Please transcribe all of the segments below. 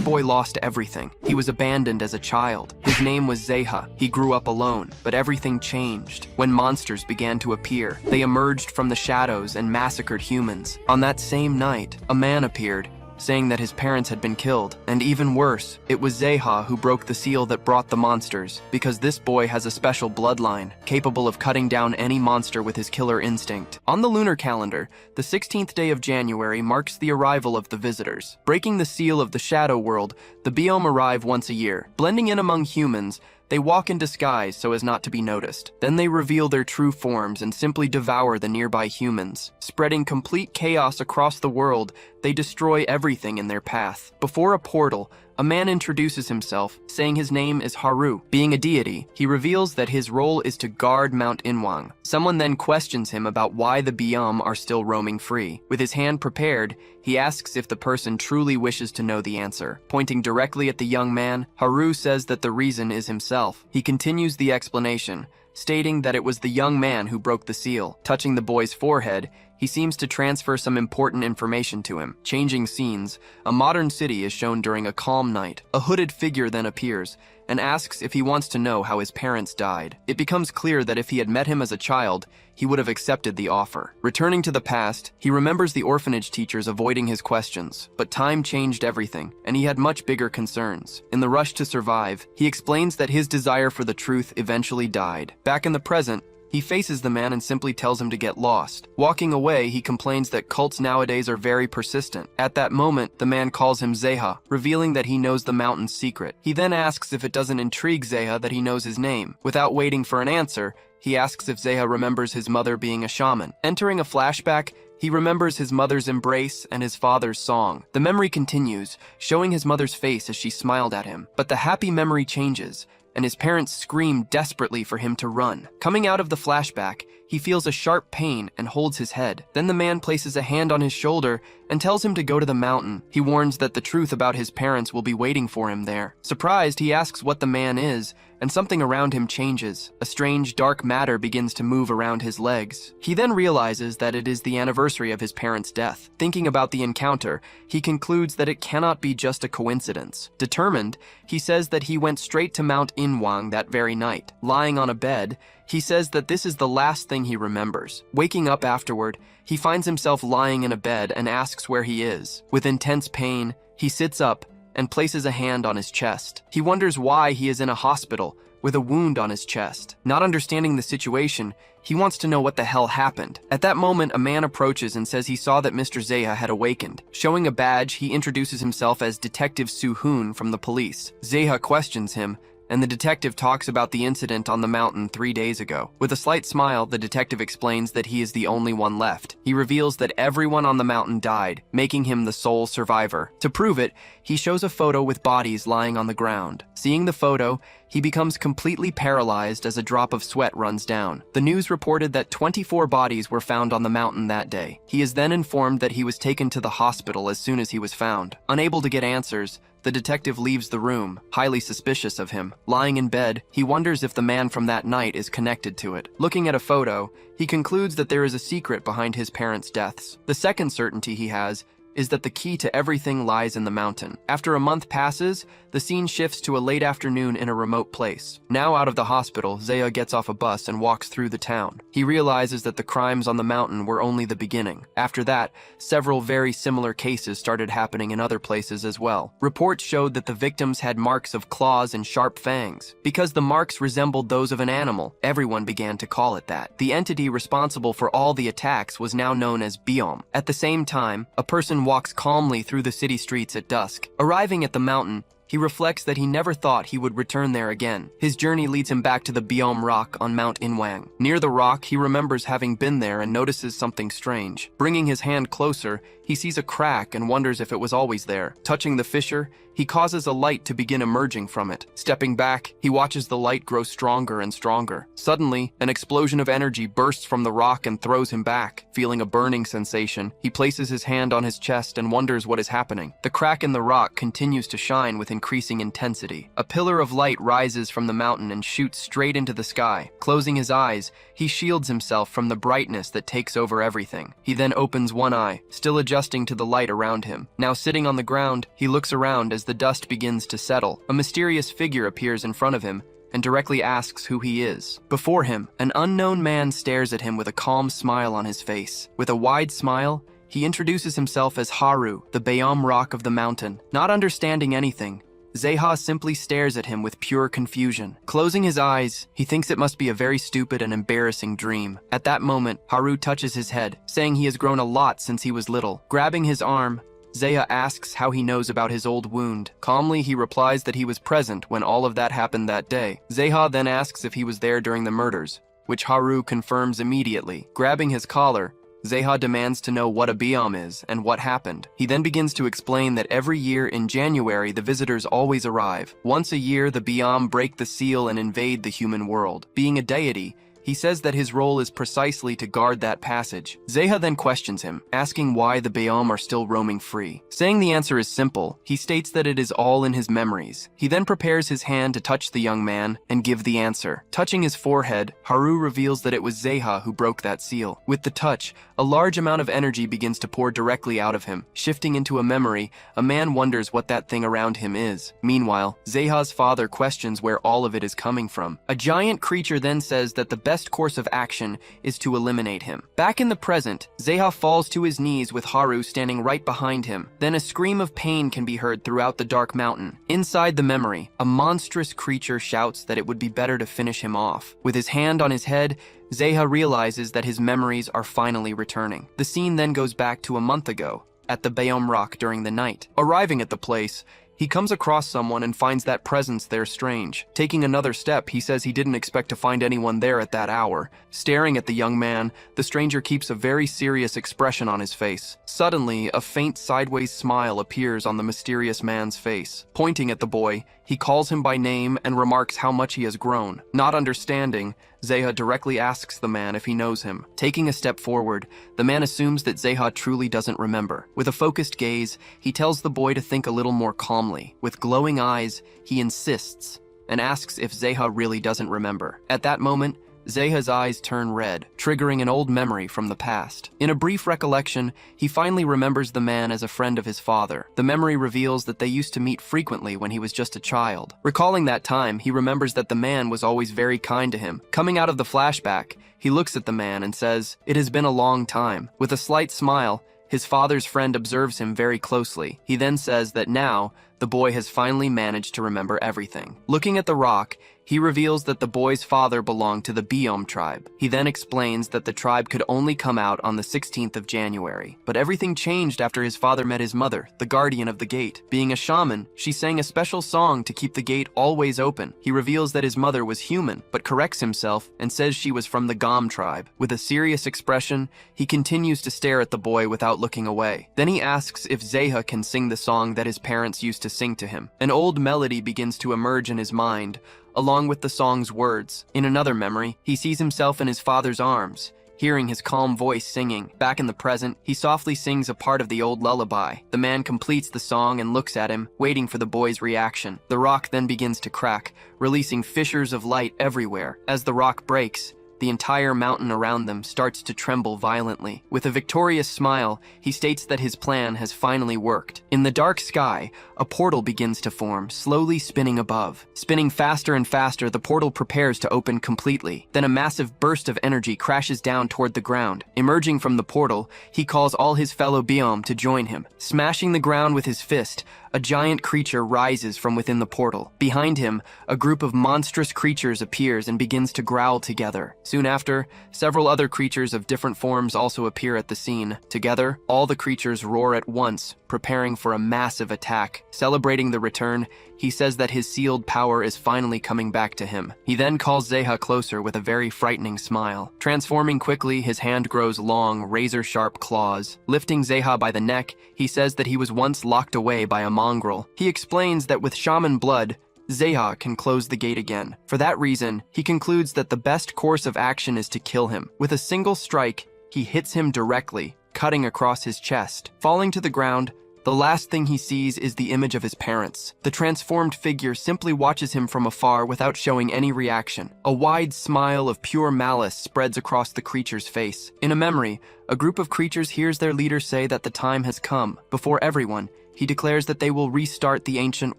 boy lost everything. He was abandoned as a child. His name was Zeha. He grew up alone, but everything changed when monsters began to appear. They emerged from the shadows and massacred humans. On that same night, a man appeared, saying that his parents had been killed. And even worse, it was Zeha who broke the seal that brought the monsters, because this boy has a special bloodline, capable of cutting down any monster with his killer instinct. On the lunar calendar, the 16th day of January marks the arrival of the visitors. Breaking the seal of the shadow world, the biome arrive once a year. Blending in among humans, they walk in disguise so as not to be noticed. Then they reveal their true forms and simply devour the nearby humans. Spreading complete chaos across the world, they destroy everything in their path. Before a portal, a man introduces himself, saying his name is Haru. Being a deity, he reveals that his role is to guard Mount Inwang. Someone then questions him about why the biome are still roaming free. With his hand prepared, he asks if the person truly wishes to know the answer. Pointing directly at the young man, Haru says that the reason is himself. He continues the explanation, stating that it was the young man who broke the seal. Touching the boy's forehead, he seems to transfer some important information to him. Changing scenes, a modern city is shown during a calm night. A hooded figure then appears and asks if he wants to know how his parents died. It becomes clear that if he had met him as a child, he would have accepted the offer. Returning to the past, he remembers the orphanage teachers avoiding his questions, but time changed everything, and he had much bigger concerns. In the rush to survive, he explains that his desire for the truth eventually died. Back in the present, he faces the man and simply tells him to get lost. Walking away, he complains that cults nowadays are very persistent. At that moment, the man calls him Zeha, revealing that he knows the mountain's secret. He then asks if it doesn't intrigue Zeha that he knows his name. Without waiting for an answer, he asks if Zeha remembers his mother being a shaman. Entering a flashback, he remembers his mother's embrace and his father's song. The memory continues, showing his mother's face as she smiled at him. But the happy memory changes, and his parents scream desperately for him to run. Coming out of the flashback, he feels a sharp pain and holds his head. Then the man places a hand on his shoulder and tells him to go to the mountain. He warns that the truth about his parents will be waiting for him there. Surprised, he asks what the man is, and something around him changes. A strange dark matter begins to move around his legs. He then realizes that it is the anniversary of his parents' death. Thinking about the encounter, he concludes that it cannot be just a coincidence. Determined, he says that he went straight to Mount Inwang that very night. Lying on a bed, he says that this is the last thing he remembers. Waking up afterward, he finds himself lying in a bed and asks where he is. With intense pain, he sits up and places a hand on his chest. He wonders why he is in a hospital with a wound on his chest. Not understanding the situation, he wants to know what the hell happened. At that moment, a man approaches and says he saw that Mr. Zeha had awakened. Showing a badge, he introduces himself as Detective Soo-hoon from the police. Zeha questions him, and the detective talks about the incident on the mountain 3 days ago. With a slight smile, the detective explains that he is the only one left. He reveals that everyone on the mountain died, making him the sole survivor. To prove it, he shows a photo with bodies lying on the ground. Seeing the photo, he becomes completely paralyzed as a drop of sweat runs down. The news reported that 24 bodies were found on the mountain that day. He is then informed that he was taken to the hospital as soon as he was found. Unable to get answers, the detective leaves the room, highly suspicious of him. Lying in bed, he wonders if the man from that night is connected to it. Looking at a photo, he concludes that there is a secret behind his parents' deaths. The second certainty he has is that the key to everything lies in the mountain. After a month passes, the scene shifts to a late afternoon in a remote place. Now out of the hospital, Zeha gets off a bus and walks through the town. He realizes that the crimes on the mountain were only the beginning. After that, several very similar cases started happening in other places as well. Reports showed that the victims had marks of claws and sharp fangs. Because the marks resembled those of an animal, everyone began to call it that. The entity responsible for all the attacks was now known as Biome. At the same time, a person walks calmly through the city streets at dusk. Arriving at the mountain, he reflects that he never thought he would return there again. His journey leads him back to the Biome Rock on Mount Inwang. Near the rock, he remembers having been there and notices something strange. Bringing his hand closer, he sees a crack and wonders if it was always there. Touching the fissure, he causes a light to begin emerging from it. Stepping back, he watches the light grow stronger and stronger. Suddenly, an explosion of energy bursts from the rock and throws him back. Feeling a burning sensation, he places his hand on his chest and wonders what is happening. The crack in the rock continues to shine with increasing intensity. A pillar of light rises from the mountain and shoots straight into the sky. Closing his eyes, he shields himself from the brightness that takes over everything. He then opens one eye, still adjusting to the light around him. Now sitting on the ground, he looks around as the dust begins to settle. A mysterious figure appears in front of him and directly asks who he is. Before him, an unknown man stares at him with a calm smile on his face. With a wide smile, he introduces himself as Haru, the Bayam rock of the mountain. Not understanding anything, Zeha simply stares at him with pure confusion. Closing his eyes, he thinks it must be a very stupid and embarrassing dream. At that moment, Haru touches his head, saying he has grown a lot since he was little. Grabbing his arm, Zeha asks how he knows about his old wound. Calmly, he replies that he was present when all of that happened that day. Zeha then asks if he was there during the murders, which Haru confirms immediately. Grabbing his collar, Zeha demands to know what a biam is and what happened. He then begins to explain that every year in January, the visitors always arrive. Once a year, the biam break the seal and invade the human world. Being a deity, he says that his role is precisely to guard that passage. Zeha then questions him, asking why the Bayam are still roaming free. Saying the answer is simple, he states that it is all in his memories. He then prepares his hand to touch the young man and give the answer. Touching his forehead, Haru reveals that it was Zeha who broke that seal. With the touch, a large amount of energy begins to pour directly out of him. Shifting into a memory, a man wonders what that thing around him is. Meanwhile, Zeha's father questions where all of it is coming from. A giant creature then says that the best course of action is to eliminate him. Back in the present, Zeha falls to his knees with Haru standing right behind him. Then a scream of pain can be heard throughout the dark mountain. Inside the memory, a monstrous creature shouts that it would be better to finish him off. With his hand on his head, Zeha realizes that his memories are finally returning. The scene then goes back to a month ago, at the Bayam Rock during the night. Arriving at the place, he comes across someone and finds that presence there strange. Taking another step, he says he didn't expect to find anyone there at that hour. Staring at the young man, the stranger keeps a very serious expression on his face. Suddenly, a faint sideways smile appears on the mysterious man's face. Pointing at the boy, he calls him by name and remarks how much he has grown. Not understanding, Zeha directly asks the man if he knows him. Taking a step forward, the man assumes that Zeha truly doesn't remember. With a focused gaze, he tells the boy to think a little more calmly. With glowing eyes, he insists and asks if Zeha really doesn't remember. At that moment, Zeha's eyes turn red, triggering an old memory from the past. In a brief recollection, he finally remembers the man as a friend of his father. The memory reveals that they used to meet frequently when he was just a child. Recalling that time, he remembers that the man was always very kind to him. Coming out of the flashback, he looks at the man and says, "It has been a long time." With a slight smile, his father's friend observes him very closely. He then says that now, the boy has finally managed to remember everything. Looking at the rock, he reveals that the boy's father belonged to the Biom tribe. He then explains that the tribe could only come out on the 16th of January. But everything changed after his father met his mother, the guardian of the gate. Being a shaman, she sang a special song to keep the gate always open. He reveals that his mother was human, but corrects himself and says she was from the Gam tribe. With a serious expression, he continues to stare at the boy without looking away. Then he asks if Zeha can sing the song that his parents used to sing to him. An old melody begins to emerge in his mind, along with the song's words. In another memory, he sees himself in his father's arms, hearing his calm voice singing. Back in the present, he softly sings a part of the old lullaby. The man completes the song and looks at him, waiting for the boy's reaction. The rock then begins to crack, releasing fissures of light everywhere. As the rock breaks, the entire mountain around them starts to tremble violently. With a victorious smile, he states that his plan has finally worked. In the dark sky, a portal begins to form, slowly spinning above. Spinning faster and faster, the portal prepares to open completely. Then a massive burst of energy crashes down toward the ground. Emerging from the portal, he calls all his fellow Biom to join him. Smashing the ground with his fist, a giant creature rises from within the portal. Behind him, a group of monstrous creatures appears and begins to growl together. Soon after, several other creatures of different forms also appear at the scene. Together, all the creatures roar at once, preparing for a massive attack. Celebrating the return, he says that his sealed power is finally coming back to him. He then calls Zeha closer with a very frightening smile. Transforming quickly, his hand grows long, razor-sharp claws. Lifting Zeha by the neck, he says that he was once locked away by a mongrel. He explains that with shaman blood, Zeha can close the gate again. For that reason, he concludes that the best course of action is to kill him. With a single strike, he hits him directly, cutting across his chest. Falling to the ground, The last thing he sees is the image of his parents. The transformed figure simply watches him from afar without showing any reaction. A wide smile of pure malice spreads across the creature's face. In a memory, a group of creatures hears their leader say that the time has come. Before everyone, he declares that they will restart the ancient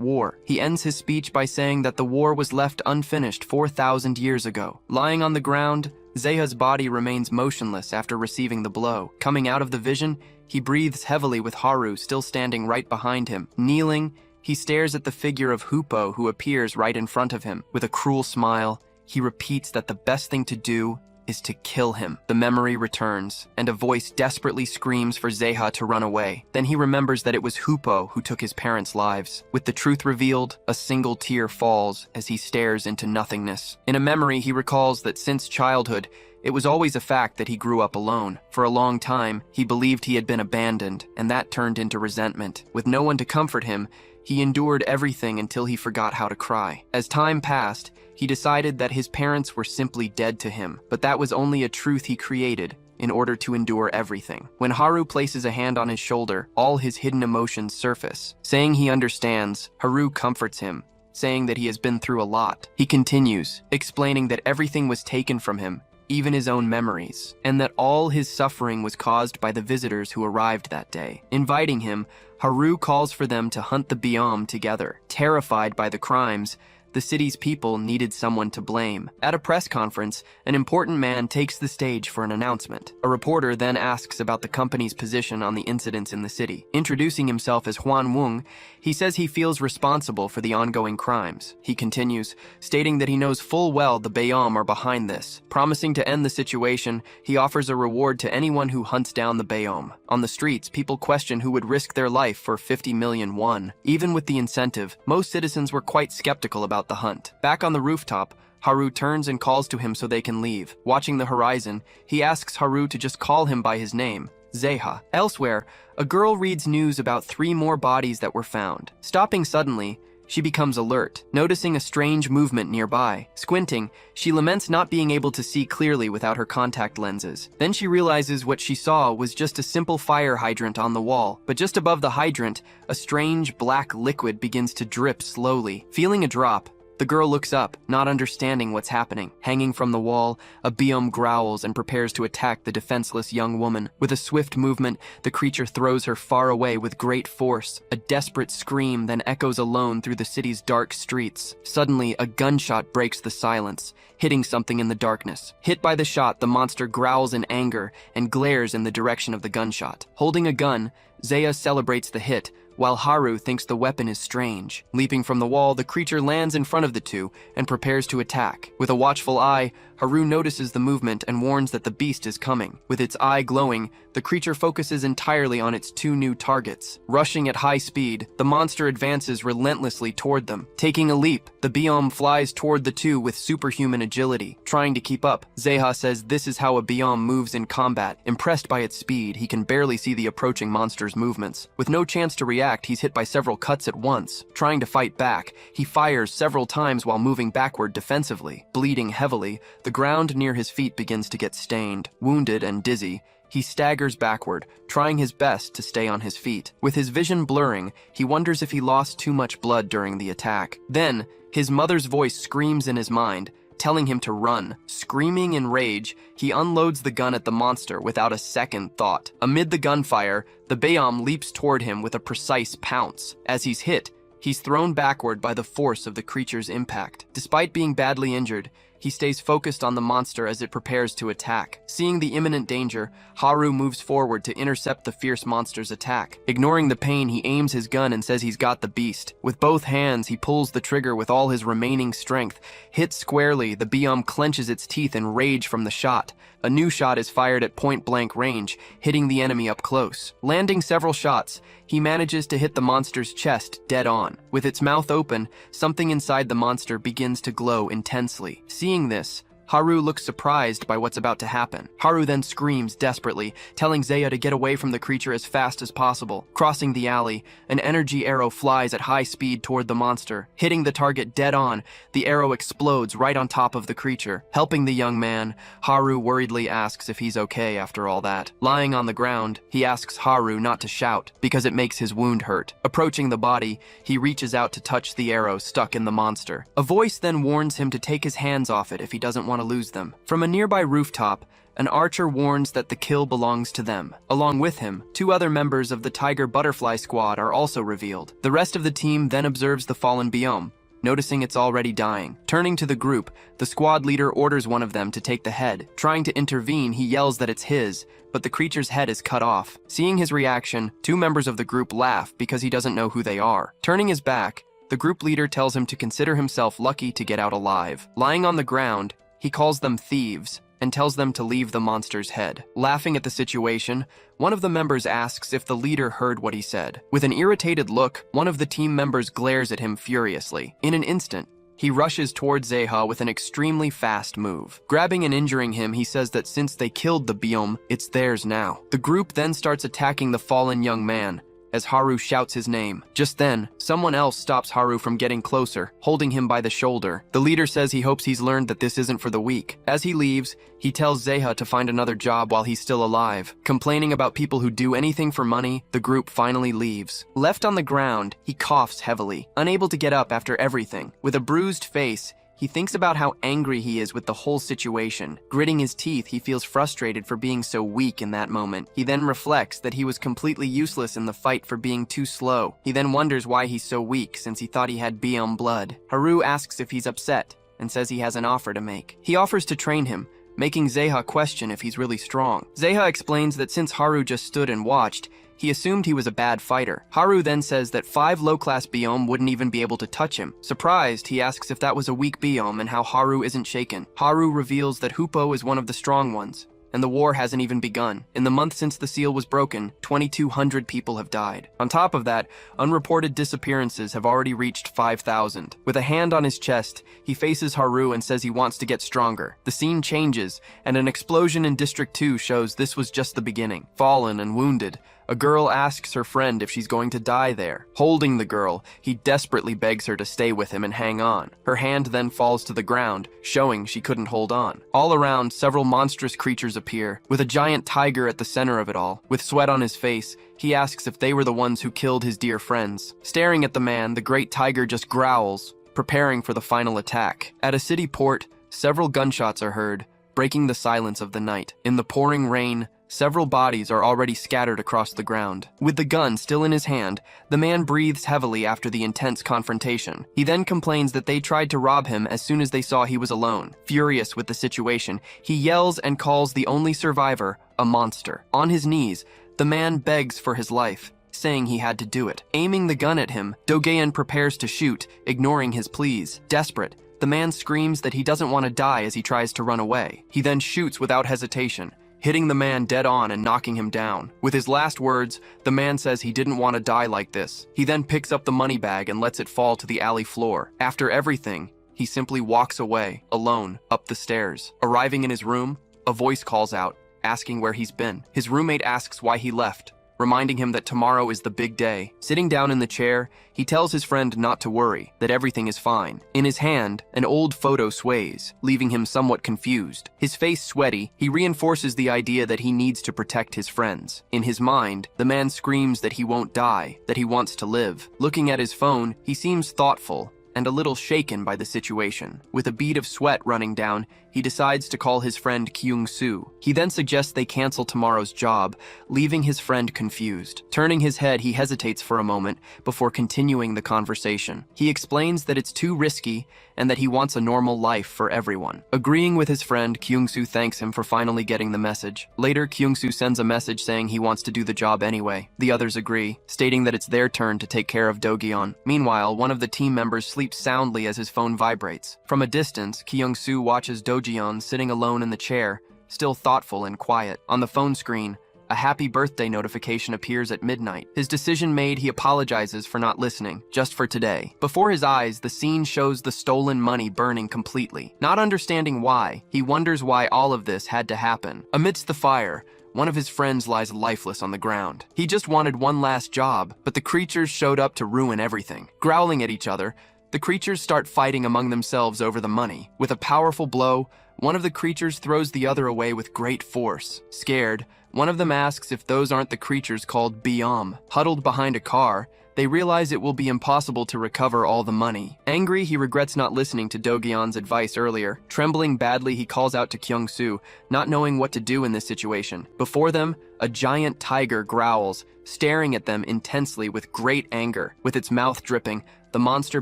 war. He ends his speech by saying that the war was left unfinished 4,000 years ago. Lying on the ground, Zeha's body remains motionless after receiving the blow. Coming out of the vision, he breathes heavily with Haru still standing right behind him. Kneeling, he stares at the figure of Hoopo who appears right in front of him. With a cruel smile, he repeats that the best thing to do is to kill him. The memory returns, and a voice desperately screams for Zeha to run away. Then he remembers that it was Hoopo who took his parents' lives. With the truth revealed, a single tear falls as he stares into nothingness. In a memory, he recalls that since childhood, it was always a fact that he grew up alone. For a long time, he believed he had been abandoned, and that turned into resentment. With no one to comfort him, he endured everything until he forgot how to cry. As time passed, he decided that his parents were simply dead to him, but that was only a truth he created in order to endure everything. When Haru places a hand on his shoulder, all his hidden emotions surface. Saying he understands, Haru comforts him, saying that he has been through a lot. He continues, explaining that everything was taken from him, even his own memories, and that all his suffering was caused by the visitors who arrived that day. Inviting him, Haru calls for them to hunt the biome together. Terrified by the crimes, the city's people needed someone to blame. At a press conference, an important man takes the stage for an announcement. A reporter then asks about the company's position on the incidents in the city. Introducing himself as Huan Wung, he says he feels responsible for the ongoing crimes. He continues, stating that he knows full well the Bayam are behind this. Promising to end the situation, he offers a reward to anyone who hunts down the Bayam. On the streets, people question who would risk their life for 50 million won. Even with the incentive, most citizens were quite skeptical about the hunt. Back on the rooftop, Haru turns and calls to him so they can leave. Watching the horizon, he asks Haru to just call him by his name, Zeha. Elsewhere, a girl reads news about 3 more bodies that were found. Stopping suddenly, she becomes alert, noticing a strange movement nearby. Squinting, she laments not being able to see clearly without her contact lenses. Then she realizes what she saw was just a simple fire hydrant on the wall, but just above the hydrant, a strange black liquid begins to drip slowly. Feeling a drop, the girl looks up, not understanding what's happening. Hanging from the wall, a biome growls and prepares to attack the defenseless young woman. With a swift movement, the creature throws her far away with great force. A desperate scream then echoes alone through the city's dark streets. Suddenly, a gunshot breaks the silence, hitting something in the darkness. Hit by the shot, the monster growls in anger and glares in the direction of the gunshot. Holding a gun, Zeha celebrates the hit, while Haru thinks the weapon is strange. Leaping from the wall, the creature lands in front of the two and prepares to attack. With a watchful eye, Haru notices the movement and warns that the beast is coming. With its eye glowing, the creature focuses entirely on its 2 new targets. Rushing at high speed, the monster advances relentlessly toward them. Taking a leap, the biome flies toward the two with superhuman agility. Trying to keep up, Zeha says this is how a biome moves in combat. Impressed by its speed, he can barely see the approaching monster's movements. With no chance to react, he's hit by several cuts at once. Trying to fight back, he fires several times while moving backward defensively. Bleeding heavily, the ground near his feet begins to get stained. Wounded and dizzy, he staggers backward, trying his best to stay on his feet. With his vision blurring, he wonders if he lost too much blood during the attack. Then, his mother's voice screams in his mind, telling him to run. Screaming in rage, he unloads the gun at the monster without a second thought. Amid the gunfire, the Bayam leaps toward him with a precise pounce. As he's hit, he's thrown backward by the force of the creature's impact. Despite being badly injured, he stays focused on the monster as it prepares to attack. Seeing the imminent danger, Haru moves forward to intercept the fierce monster's attack. Ignoring the pain, he aims his gun and says he's got the beast. With both hands, he pulls the trigger with all his remaining strength. Hit squarely, the biome clenches its teeth in rage from the shot. A new shot is fired at point-blank range, hitting the enemy up close. Landing several shots, he manages to hit the monster's chest dead on. With its mouth open, something inside the monster begins to glow intensely. Seeing this, Haru looks surprised by what's about to happen. Haru then screams desperately, telling Zeya to get away from the creature as fast as possible. Crossing the alley, an energy arrow flies at high speed toward the monster. Hitting the target dead on, the arrow explodes right on top of the creature. Helping the young man, Haru worriedly asks if he's okay after all that. Lying on the ground, he asks Haru not to shout because it makes his wound hurt. Approaching the body, he reaches out to touch the arrow stuck in the monster. A voice then warns him to take his hands off it if he doesn't want to lose them. From a nearby rooftop, an archer warns that the kill belongs to them. Along with him, 2 other members of the Tiger Butterfly Squad are also revealed. The rest of the team then observes the fallen biome, noticing it's already dying. Turning to the group, the squad leader orders one of them to take the head. Trying to intervene, he yells that it's his, but the creature's head is cut off. Seeing his reaction, 2 members of the group laugh because he doesn't know who they are. Turning his back, the group leader tells him to consider himself lucky to get out alive. Lying on the ground, he calls them thieves and tells them to leave the monster's head. Laughing at the situation, one of the members asks if the leader heard what he said. With an irritated look, one of the team members glares at him furiously. In an instant, he rushes towards Zeha with an extremely fast move. Grabbing and injuring him, he says that since they killed the biome, it's theirs now. The group then starts attacking the fallen young man, as Haru shouts his name. Just then, someone else stops Haru from getting closer, holding him by the shoulder. The leader says he hopes he's learned that this isn't for the weak. As he leaves, he tells Zeha to find another job while he's still alive. Complaining about people who do anything for money, the group finally leaves. Left on the ground, he coughs heavily, unable to get up after everything. With a bruised face, he thinks about how angry he is with the whole situation. Gritting his teeth, he feels frustrated for being so weak in that moment. He then reflects that he was completely useless in the fight for being too slow. He then wonders why he's so weak since he thought he had biome blood. Haru asks if he's upset and says he has an offer to make. He offers to train him, making Zeha question if he's really strong. Zeha explains that since Haru just stood and watched, he assumed he was a bad fighter. Haru then says that 5 low-class biome wouldn't even be able to touch him. Surprised, he asks if that was a weak biome and how Haru isn't shaken. Haru reveals that Hoopo is one of the strong ones, and the war hasn't even begun. In the month since the seal was broken, 2,200 people have died. On top of that, unreported disappearances have already reached 5,000. With a hand on his chest, he faces Haru and says he wants to get stronger. The scene changes, and an explosion in District 2 shows this was just the beginning. Fallen and wounded, a girl asks her friend if she's going to die there. Holding the girl, he desperately begs her to stay with him and hang on. Her hand then falls to the ground, showing she couldn't hold on. All around, several monstrous creatures appear, with a giant tiger at the center of it all. With sweat on his face, he asks if they were the ones who killed his dear friends. Staring at the man, the great tiger just growls, preparing for the final attack. At a city port, several gunshots are heard, breaking the silence of the night. In the pouring rain, several bodies are already scattered across the ground. With the gun still in his hand, the man breathes heavily after the intense confrontation. He then complains that they tried to rob him as soon as they saw he was alone. Furious with the situation, he yells and calls the only survivor a monster. On his knees, the man begs for his life, saying he had to do it. Aiming the gun at him, Dogeon prepares to shoot, ignoring his pleas. Desperate, the man screams that he doesn't want to die as he tries to run away. He then shoots without hesitation, hitting the man dead on and knocking him down. With his last words, the man says he didn't want to die like this. He then picks up the money bag and lets it fall to the alley floor. After everything, he simply walks away, alone, up the stairs. Arriving in his room, a voice calls out, asking where he's been. His roommate asks why he left, reminding him that tomorrow is the big day. Sitting down in the chair, he tells his friend not to worry, that everything is fine. In his hand, an old photo sways, leaving him somewhat confused. His face sweaty, he reinforces the idea that he needs to protect his friends. In his mind, the man screams that he won't die, that he wants to live. Looking at his phone, he seems thoughtful and a little shaken by the situation. With a bead of sweat running down, he decides to call his friend Kyung-soo. He then suggests they cancel tomorrow's job, leaving his friend confused. Turning his head, he hesitates for a moment before continuing the conversation. He explains that it's too risky and that he wants a normal life for everyone. Agreeing with his friend, Kyung-soo thanks him for finally getting the message. Later, Kyung-soo sends a message saying he wants to do the job anyway. The others agree, stating that it's their turn to take care of Dogeon. Meanwhile, one of the team members sleeps soundly as his phone vibrates. From a distance, Kyung-soo watches Dogeon sitting alone in the chair, still thoughtful and quiet. On the phone screen, A happy birthday notification appears at midnight. His decision made, he apologizes for not listening, just for today. Before his eyes, the scene shows the stolen money burning completely. Not understanding why, he wonders why all of this had to happen. Amidst the fire, one of his friends lies lifeless on the ground. He just wanted one last job, but the creatures showed up to ruin everything. Growling at each other, the creatures start fighting among themselves over the money. With a powerful blow, one of the creatures throws the other away with great force. Scared, one of them asks if those aren't the creatures called Biam. Huddled behind a car, they realize it will be impossible to recover all the money. Angry, he regrets not listening to Do-gyeon's advice earlier. Trembling badly, he calls out to Kyung-soo, not knowing what to do in this situation. Before them, a giant tiger growls, staring at them intensely with great anger. With its mouth dripping, the monster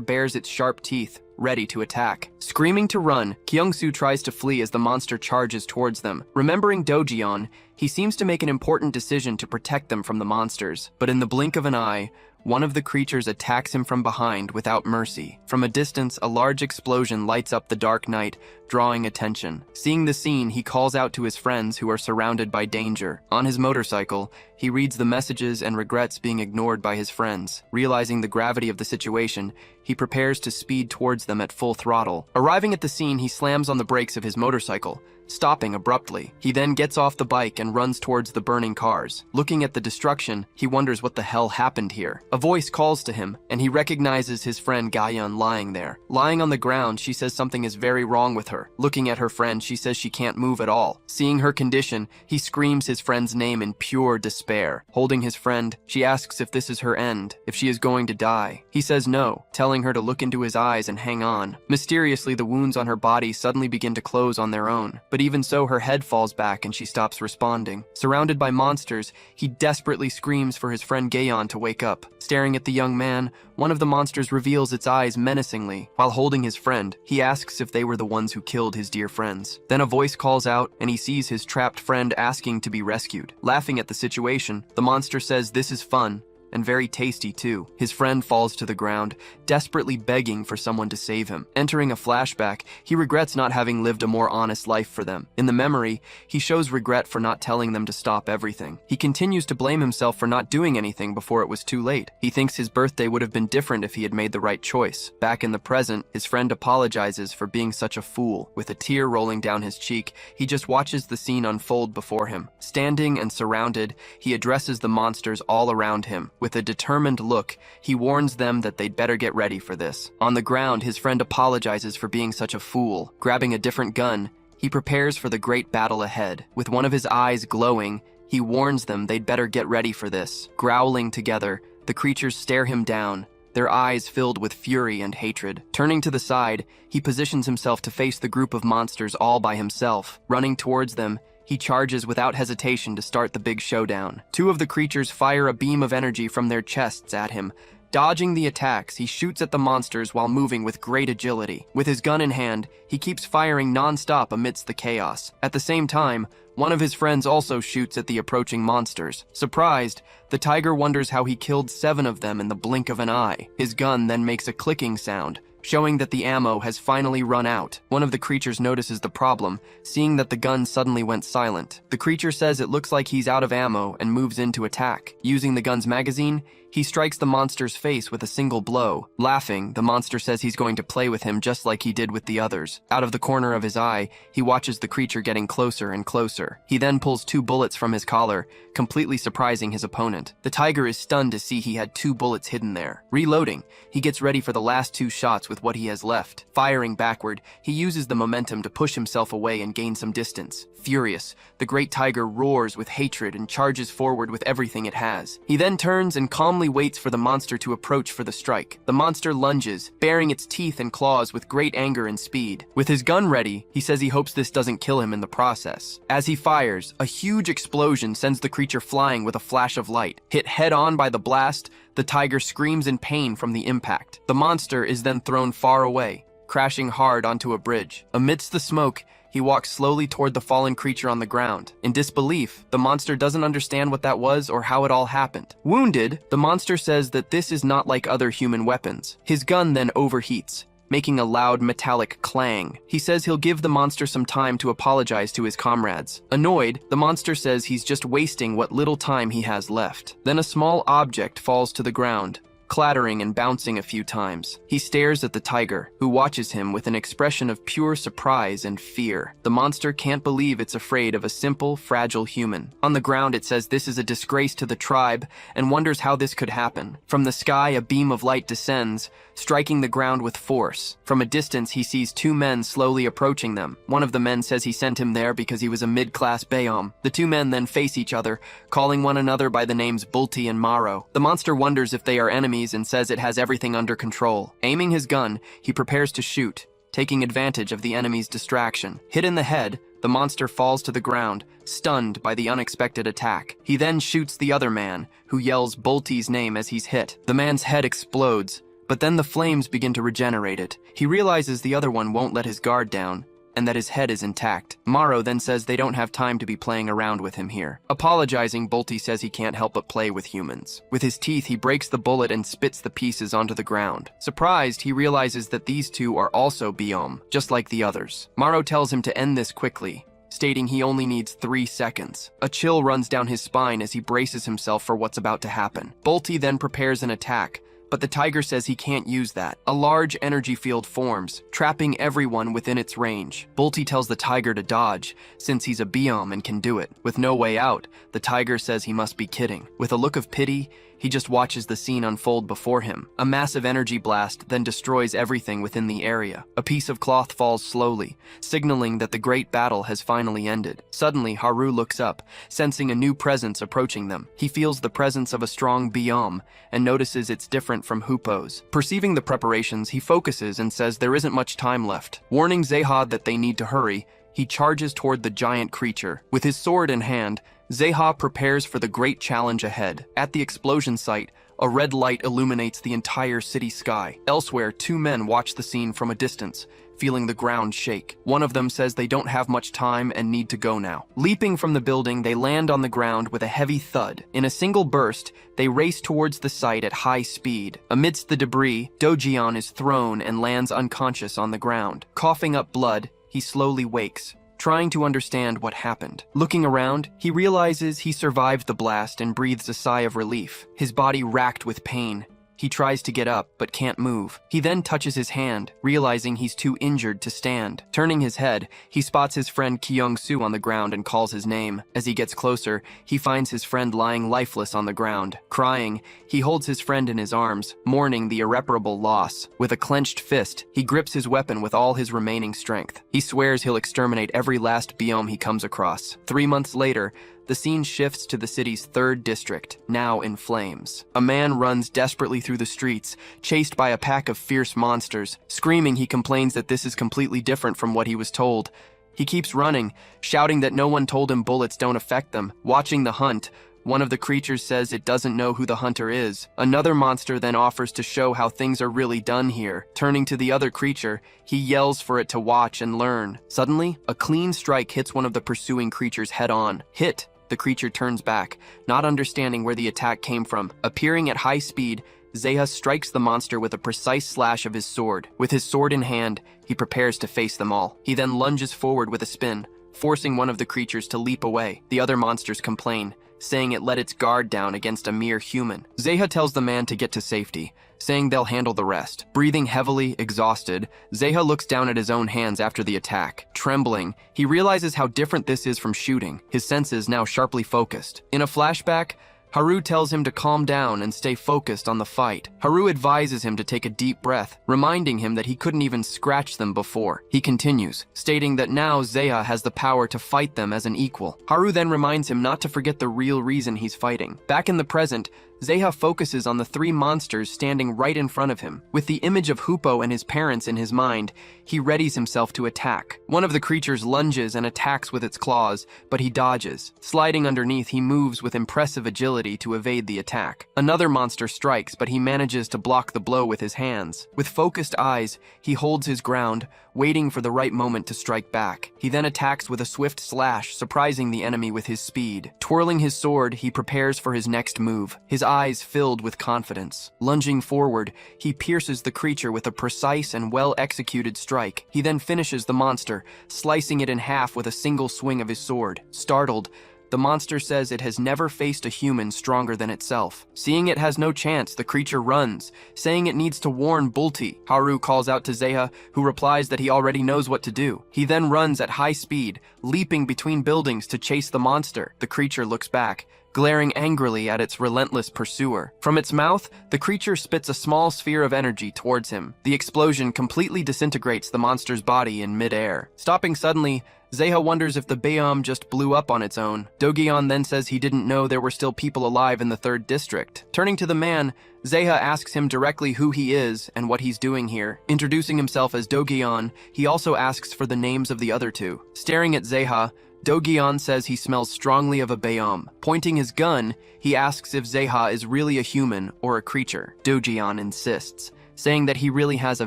bares its sharp teeth, ready to attack. Screaming to run, Kyung-soo tries to flee as the monster charges towards them. Remembering Do-gyeon, he seems to make an important decision to protect them from the monsters. But in the blink of an eye, one of the creatures attacks him from behind without mercy. From a distance, a large explosion lights up the dark night, drawing attention. Seeing the scene, he calls out to his friends who are surrounded by danger. On his motorcycle, he reads the messages and regrets being ignored by his friends. Realizing the gravity of the situation, he prepares to speed towards them at full throttle. Arriving at the scene, he slams on the brakes of his motorcycle, stopping abruptly. He then gets off the bike and runs towards the burning cars. Looking at the destruction, he wonders what the hell happened here. A voice calls to him, and he recognizes his friend Gayeon lying there. Lying on the ground, she says something is very wrong with her. Looking at her friend, she says she can't move at all. Seeing her condition, he screams his friend's name in pure despair. Holding his friend, she asks if this is her end, if she is going to die. He says no, telling her to look into his eyes and hang on. Mysteriously, the wounds on her body suddenly begin to close on their own. But even so, her head falls back and she stops responding. Surrounded by monsters, he desperately screams for his friend Gayeon to wake up. Staring at the young man, one of the monsters reveals its eyes menacingly. While holding his friend, he asks if they were the ones who killed his dear friends. Then a voice calls out, and he sees his trapped friend asking to be rescued. Laughing at the situation, the monster says this is fun, and very tasty too. His friend falls to the ground, desperately begging for someone to save him. Entering a flashback, he regrets not having lived a more honest life for them. In the memory, he shows regret for not telling them to stop everything. He continues to blame himself for not doing anything before it was too late. He thinks his birthday would have been different if he had made the right choice. Back in the present, his friend apologizes for being such a fool. With a tear rolling down his cheek, he just watches the scene unfold before him. Standing and surrounded, he addresses the monsters all around him. With a determined look, he warns them that they'd better get ready for this. On the ground, his friend apologizes for being such a fool. Grabbing a different gun, he prepares for the great battle ahead. With one of his eyes glowing, he warns them they'd better get ready for this. Growling together, the creatures stare him down, their eyes filled with fury and hatred. Turning to the side, he positions himself to face the group of monsters all by himself. Running towards them, he charges without hesitation to start the big showdown. Two of the creatures fire a beam of energy from their chests at him. Dodging the attacks, he shoots at the monsters while moving with great agility. With his gun in hand, he keeps firing non-stop amidst the chaos. At the same time, one of his friends also shoots at the approaching monsters. Surprised, the tiger wonders how he killed 7 of them in the blink of an eye. His gun then makes a clicking sound, showing that the ammo has finally run out. One of the creatures notices the problem, seeing that the gun suddenly went silent. The creature says it looks like he's out of ammo and moves in to attack. Using the gun's magazine, he strikes the monster's face with a single blow. Laughing, the monster says he's going to play with him just like he did with the others. Out of the corner of his eye, he watches the creature getting closer and closer. He then pulls 2 bullets from his collar, completely surprising his opponent. The tiger is stunned to see he had 2 bullets hidden there. Reloading, he gets ready for the last 2 shots with what he has left. Firing backward, he uses the momentum to push himself away and gain some distance. Furious, the great tiger roars with hatred and charges forward with everything it has. He then turns and calmly waits for the monster to approach for the strike. The monster lunges, baring its teeth and claws with great anger and speed. With his gun ready, he says he hopes this doesn't kill him in the process. As he fires, a huge explosion sends the creature flying with a flash of light. Hit head-on by the blast, the tiger screams in pain from the impact. The monster is then thrown far away, crashing hard onto a bridge. Amidst the smoke, he walks slowly toward the fallen creature on the ground. In disbelief, the monster doesn't understand what that was or how it all happened. Wounded, the monster says that this is not like other human weapons. His gun then overheats, making a loud metallic clang. He says he'll give the monster some time to apologize to his comrades. Annoyed, the monster says he's just wasting what little time he has left. Then a small object falls to the ground, clattering and bouncing a few times. He stares at the tiger, who watches him with an expression of pure surprise and fear. The monster can't believe it's afraid of a simple, fragile human. On the ground, it says this is a disgrace to the tribe and wonders how this could happen. From the sky, a beam of light descends, striking the ground with force. From a distance, he sees two men slowly approaching them. One of the men says he sent him there because he was a mid-class Bayom. The two men then face each other, calling one another by the names Bulti and Maro. The monster wonders if they are enemies and says it has everything under control. Aiming his gun, he prepares to shoot, taking advantage of the enemy's distraction. Hit in the head, the monster falls to the ground, stunned by the unexpected attack. He then shoots the other man, who yells Bulti's name as he's hit. The man's head explodes, but then the flames begin to regenerate it. He realizes the other one won't let his guard down, and that his head is intact. Maro then says they don't have time to be playing around with him here. Apologizing, Bulti says he can't help but play with humans. With his teeth, he breaks the bullet and spits the pieces onto the ground. Surprised, he realizes that these two are also Biom, just like the others. Maro tells him to end this quickly, stating he only needs 3 seconds. A chill runs down his spine as he braces himself for what's about to happen. Bulti then prepares an attack, but the tiger says he can't use that. A large energy field forms, trapping everyone within its range. Bulti tells the tiger to dodge, since he's a Biom and can do it. With no way out, the tiger says he must be kidding. With a look of pity, he just watches the scene unfold before him. A massive energy blast then destroys everything within the area. A piece of cloth falls slowly, signaling that the great battle has finally ended. Suddenly, Haru looks up, sensing a new presence approaching them. He feels the presence of a strong Biom and notices it's different from Hoopo's. Perceiving the preparations, he focuses and says there isn't much time left. Warning Zeha that they need to hurry, he charges toward the giant creature. With his sword in hand, Zeha prepares for the great challenge ahead. At the explosion site, a red light illuminates the entire city sky. Elsewhere, two men watch the scene from a distance, feeling the ground shake. One of them says they don't have much time and need to go now. Leaping from the building, they land on the ground with a heavy thud. In a single burst, they race towards the site at high speed. Amidst the debris, Dojion is thrown and lands unconscious on the ground. Coughing up blood, he slowly wakes, trying to understand what happened. Looking around, he realizes he survived the blast and breathes a sigh of relief, his body racked with pain. He tries to get up, but can't move. He then touches his hand, realizing he's too injured to stand. Turning his head, he spots his friend Kyung-soo on the ground and calls his name. As he gets closer, he finds his friend lying lifeless on the ground. Crying, he holds his friend in his arms, mourning the irreparable loss. With a clenched fist, he grips his weapon with all his remaining strength. He swears he'll exterminate every last Biome he comes across. 3 months later, the scene shifts to the city's 3rd district, now in flames. A man runs desperately through the streets, chased by a pack of fierce monsters. Screaming, he complains that this is completely different from what he was told. He keeps running, shouting that no one told him bullets don't affect them. Watching the hunt, one of the creatures says it doesn't know who the hunter is. Another monster then offers to show how things are really done here. Turning to the other creature, he yells for it to watch and learn. Suddenly, a clean strike hits one of the pursuing creatures head-on. Hit! The creature turns back, not understanding where the attack came from. Appearing at high speed, Zeha strikes the monster with a precise slash of his sword. With his sword in hand, he prepares to face them all. He then lunges forward with a spin, forcing one of the creatures to leap away. The other monsters complain, saying it let its guard down against a mere human. Zeha tells the man to get to safety, saying they'll handle the rest. Breathing heavily, exhausted, Zeha looks down at his own hands after the attack. Trembling, he realizes how different this is from shooting, his senses now sharply focused. In a flashback, Haru tells him to calm down and stay focused on the fight. Haru advises him to take a deep breath, reminding him that he couldn't even scratch them before. He continues, stating that now Zeha has the power to fight them as an equal. Haru then reminds him not to forget the real reason he's fighting. Back in the present, Zeha focuses on the 3 monsters standing right in front of him. With the image of Hoopo and his parents in his mind, he readies himself to attack. One of the creatures lunges and attacks with its claws, but he dodges. Sliding underneath, he moves with impressive agility to evade the attack. Another monster strikes, but he manages to block the blow with his hands. With focused eyes, he holds his ground, waiting for the right moment to strike back. He then attacks with a swift slash, surprising the enemy with his speed. Twirling his sword, he prepares for his next move. His eyes filled with confidence. Lunging forward, he pierces the creature with a precise and well-executed strike. He then finishes the monster, slicing it in half with a single swing of his sword. Startled, the monster says it has never faced a human stronger than itself. Seeing it has no chance, the creature runs, saying it needs to warn Bulti. Haru calls out to Zeha, who replies that he already knows what to do. He then runs at high speed, leaping between buildings to chase the monster. The creature looks back, glaring angrily at its relentless pursuer. From its mouth, the creature spits a small sphere of energy towards him. The explosion completely disintegrates the monster's body in mid-air. Stopping suddenly, Zeha wonders if the biome just blew up on its own. Do-gyeon then says he didn't know there were still people alive in the 3rd district. Turning to the man, Zeha asks him directly who he is and what he's doing here. Introducing himself as Do-gyeon, he also asks for the names of the other two. Staring at Zeha, Do-gyeon says he smells strongly of a biome. Pointing his gun, he asks if Zeha is really a human or a creature. Do-gyeon insists, saying that he really has a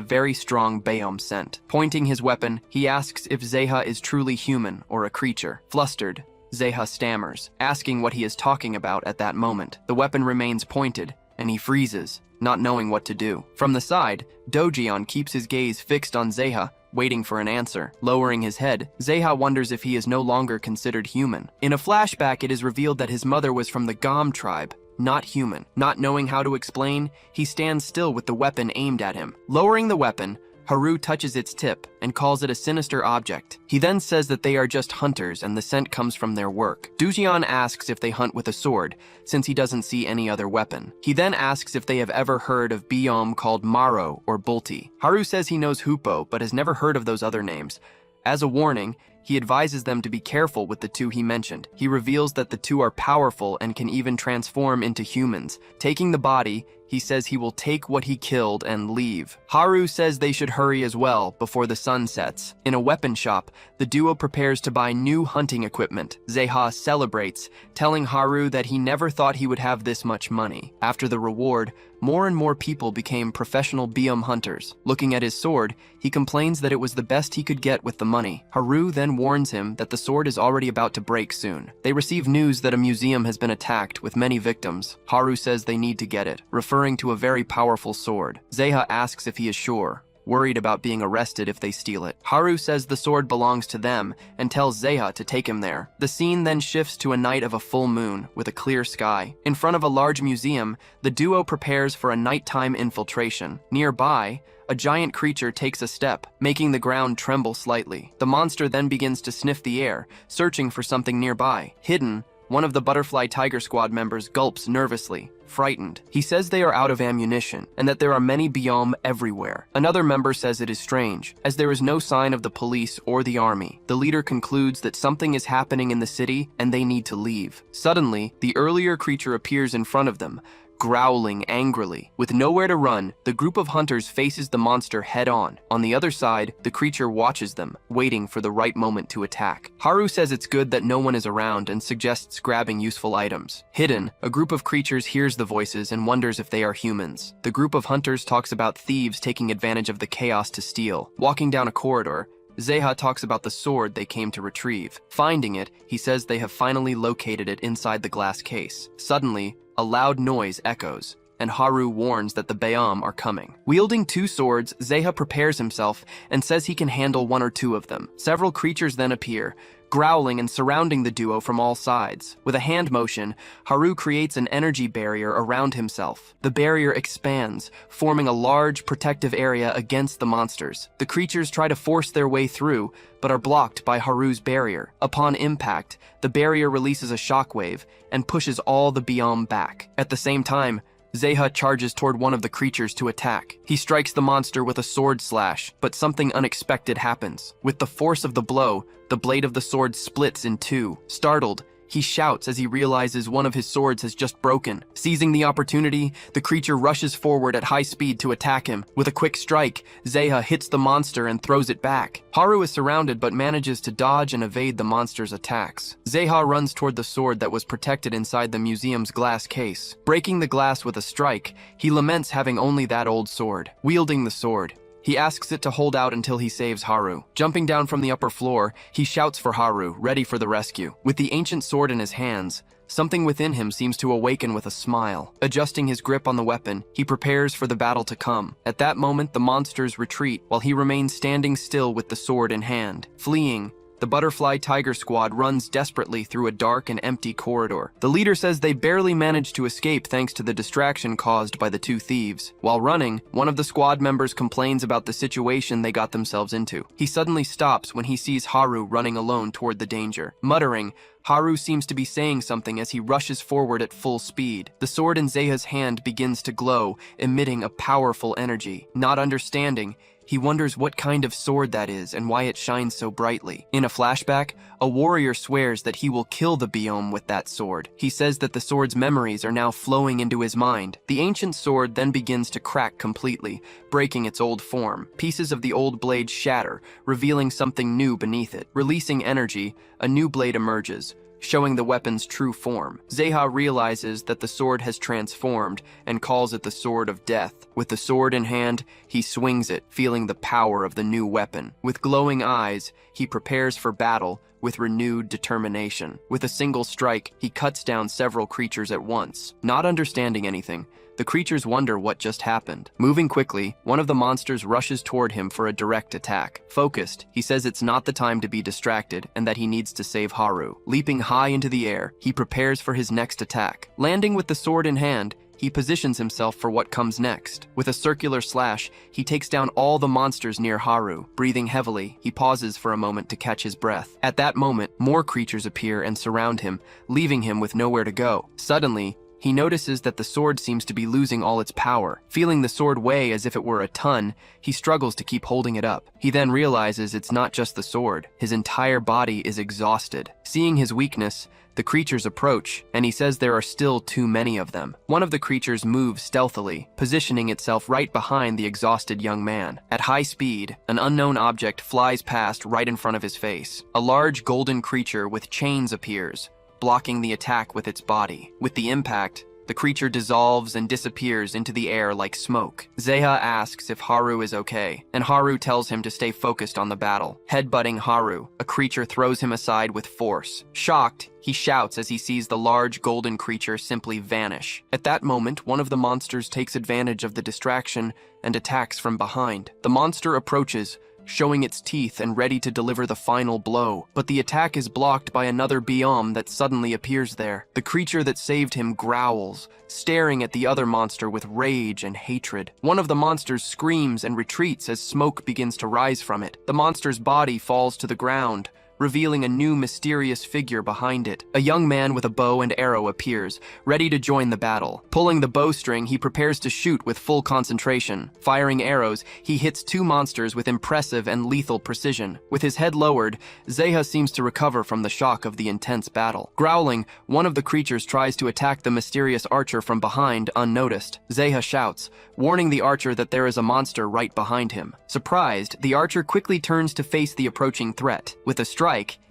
very strong biome scent. Pointing his weapon, he asks if Zeha is truly human or a creature. Flustered, Zeha stammers, asking what he is talking about at that moment. The weapon remains pointed, and he freezes, not knowing what to do. From the side, Do-gyeon keeps his gaze fixed on Zeha, waiting for an answer. Lowering his head, Zeha wonders if he is no longer considered human. In a flashback, it is revealed that his mother was from the Gom tribe, not human. Not knowing how to explain, he stands still with the weapon aimed at him. Lowering the weapon, Haru touches its tip and calls it a sinister object. He then says that they are just hunters and the scent comes from their work. Do-gyeon asks if they hunt with a sword, since he doesn't see any other weapon. He then asks if they have ever heard of biome called Maro or Bulti. Haru says he knows Hupo, but has never heard of those other names. As a warning, he advises them to be careful with the two he mentioned. He reveals that the two are powerful and can even transform into humans. Taking the body, he says he will take what he killed and leave. Haru says they should hurry as well before the sun sets. In a weapon shop, the duo prepares to buy new hunting equipment. Zeha celebrates, telling Haru that he never thought he would have this much money. After the reward, more and more people became professional biome hunters. Looking at his sword, he complains that it was the best he could get with the money. Haru then warns him that the sword is already about to break soon. They receive news that a museum has been attacked with many victims. Haru says they need to get it, referring to a very powerful sword. Zeha asks if he is sure, worried about being arrested if they steal it. Haru says the sword belongs to them and tells Zeha to take him there. The scene then shifts to a night of a full moon with a clear sky. In front of a large museum, the duo prepares for a nighttime infiltration. Nearby, a giant creature takes a step, making the ground tremble slightly. The monster then begins to sniff the air, searching for something nearby. Hidden, one of the Butterfly Tiger Squad members gulps nervously, frightened. He says they are out of ammunition and that there are many biome everywhere. Another member says it is strange, as there is no sign of the police or the army. The leader concludes that something is happening in the city and they need to leave. Suddenly, the earlier creature appears in front of them, growling angrily. With nowhere to run, the group of hunters faces the monster head-on. On the other side, the creature watches them, waiting for the right moment to attack. Haru says it's good that no one is around and suggests grabbing useful items. Hidden, a group of creatures hears the voices and wonders if they are humans. The group of hunters talks about thieves taking advantage of the chaos to steal. Walking down a corridor, Zeha talks about the sword they came to retrieve. Finding it, he says they have finally located it inside the glass case. Suddenly, a loud noise echoes, and Haru warns that the biome are coming. Wielding two swords, Zeha prepares himself and says he can handle one or two of them. Several creatures then appear, growling and surrounding the duo from all sides. With a hand motion, Haru creates an energy barrier around himself. The barrier expands, forming a large protective area against the monsters. The creatures try to force their way through, but are blocked by Haru's barrier. Upon impact, the barrier releases a shockwave and pushes all the biome back. At the same time, Zeha charges toward one of the creatures to attack. He strikes the monster with a sword slash, but something unexpected happens. With the force of the blow, the blade of the sword splits in two. Startled, he shouts as he realizes one of his swords has just broken. Seizing the opportunity, the creature rushes forward at high speed to attack him. With a quick strike, Zeha hits the monster and throws it back. Haru is surrounded but manages to dodge and evade the monster's attacks. Zeha runs toward the sword that was protected inside the museum's glass case. Breaking the glass with a strike, he laments having only that old sword. Wielding the sword, he asks it to hold out until he saves Haru. Jumping down from the upper floor, he shouts for Haru, ready for the rescue. With the ancient sword in his hands, Something within him seems to awaken with a smile. Adjusting his grip on the weapon, he prepares for the battle to come. At that moment, the monsters retreat, while he remains standing still with the sword in hand. Fleeing, the Butterfly Tiger Squad runs desperately through a dark and empty corridor. The leader says they barely managed to escape thanks to the distraction caused by the two thieves. While running, one of the squad members complains about the situation they got themselves into. He suddenly stops when he sees Haru running alone toward the danger. Muttering, Haru seems to be saying something as he rushes forward at full speed. The sword in Zeha's hand begins to glow, emitting a powerful energy. Not understanding, he wonders what kind of sword that is and why it shines so brightly. In a flashback, a warrior swears that he will kill the Biome with that sword. He says that the sword's memories are now flowing into his mind. The ancient sword then begins to crack completely, breaking its old form. Pieces of the old blade shatter, revealing something new beneath it. Releasing energy, a new blade emerges, showing the weapon's true form. Zeha realizes that the sword has transformed and calls it the Sword of Death. With the sword in hand, he swings it, feeling the power of the new weapon. With glowing eyes, he prepares for battle with renewed determination. With a single strike, he cuts down several creatures at once. Not understanding anything, the creatures wonder what just happened. Moving quickly, one of the monsters rushes toward him for a direct attack. Focused, he says it's not the time to be distracted and that he needs to save Haru. Leaping high into the air, he prepares for his next attack. Landing with the sword in hand, he positions himself for what comes next. With a circular slash, he takes down all the monsters near Haru. Breathing heavily, he pauses for a moment to catch his breath. At that moment, more creatures appear and surround him, leaving him with nowhere to go. Suddenly, he notices that the sword seems to be losing all its power. Feeling the sword weigh as if it were a ton, he struggles to keep holding it up. He then realizes it's not just the sword. His entire body is exhausted. Seeing his weakness, the creatures approach, and he says there are still too many of them. One of the creatures moves stealthily, positioning itself right behind the exhausted young man. At high speed, an unknown object flies past right in front of his face. A large golden creature with chains appears, blocking the attack with its body. With the impact, the creature dissolves and disappears into the air like smoke. Zeha asks if Haru is okay, and Haru tells him to stay focused on the battle. Headbutting Haru, a creature throws him aside with force. Shocked, he shouts as he sees the large golden creature simply vanish. At that moment, one of the monsters takes advantage of the distraction and attacks from behind. The monster approaches, showing its teeth and ready to deliver the final blow. But the attack is blocked by another Biome that suddenly appears there. The creature that saved him growls, staring at the other monster with rage and hatred. One of the monsters screams and retreats as smoke begins to rise from it. The monster's body falls to the ground, revealing a new mysterious figure behind it. A young man with a bow and arrow appears, ready to join the battle. Pulling the bowstring, he prepares to shoot with full concentration. Firing arrows, he hits two monsters with impressive and lethal precision. With his head lowered, Zeha seems to recover from the shock of the intense battle. Growling, one of the creatures tries to attack the mysterious archer from behind unnoticed. Zeha shouts, warning the archer that there is a monster right behind him. Surprised, the archer quickly turns to face the approaching threat. With a strike,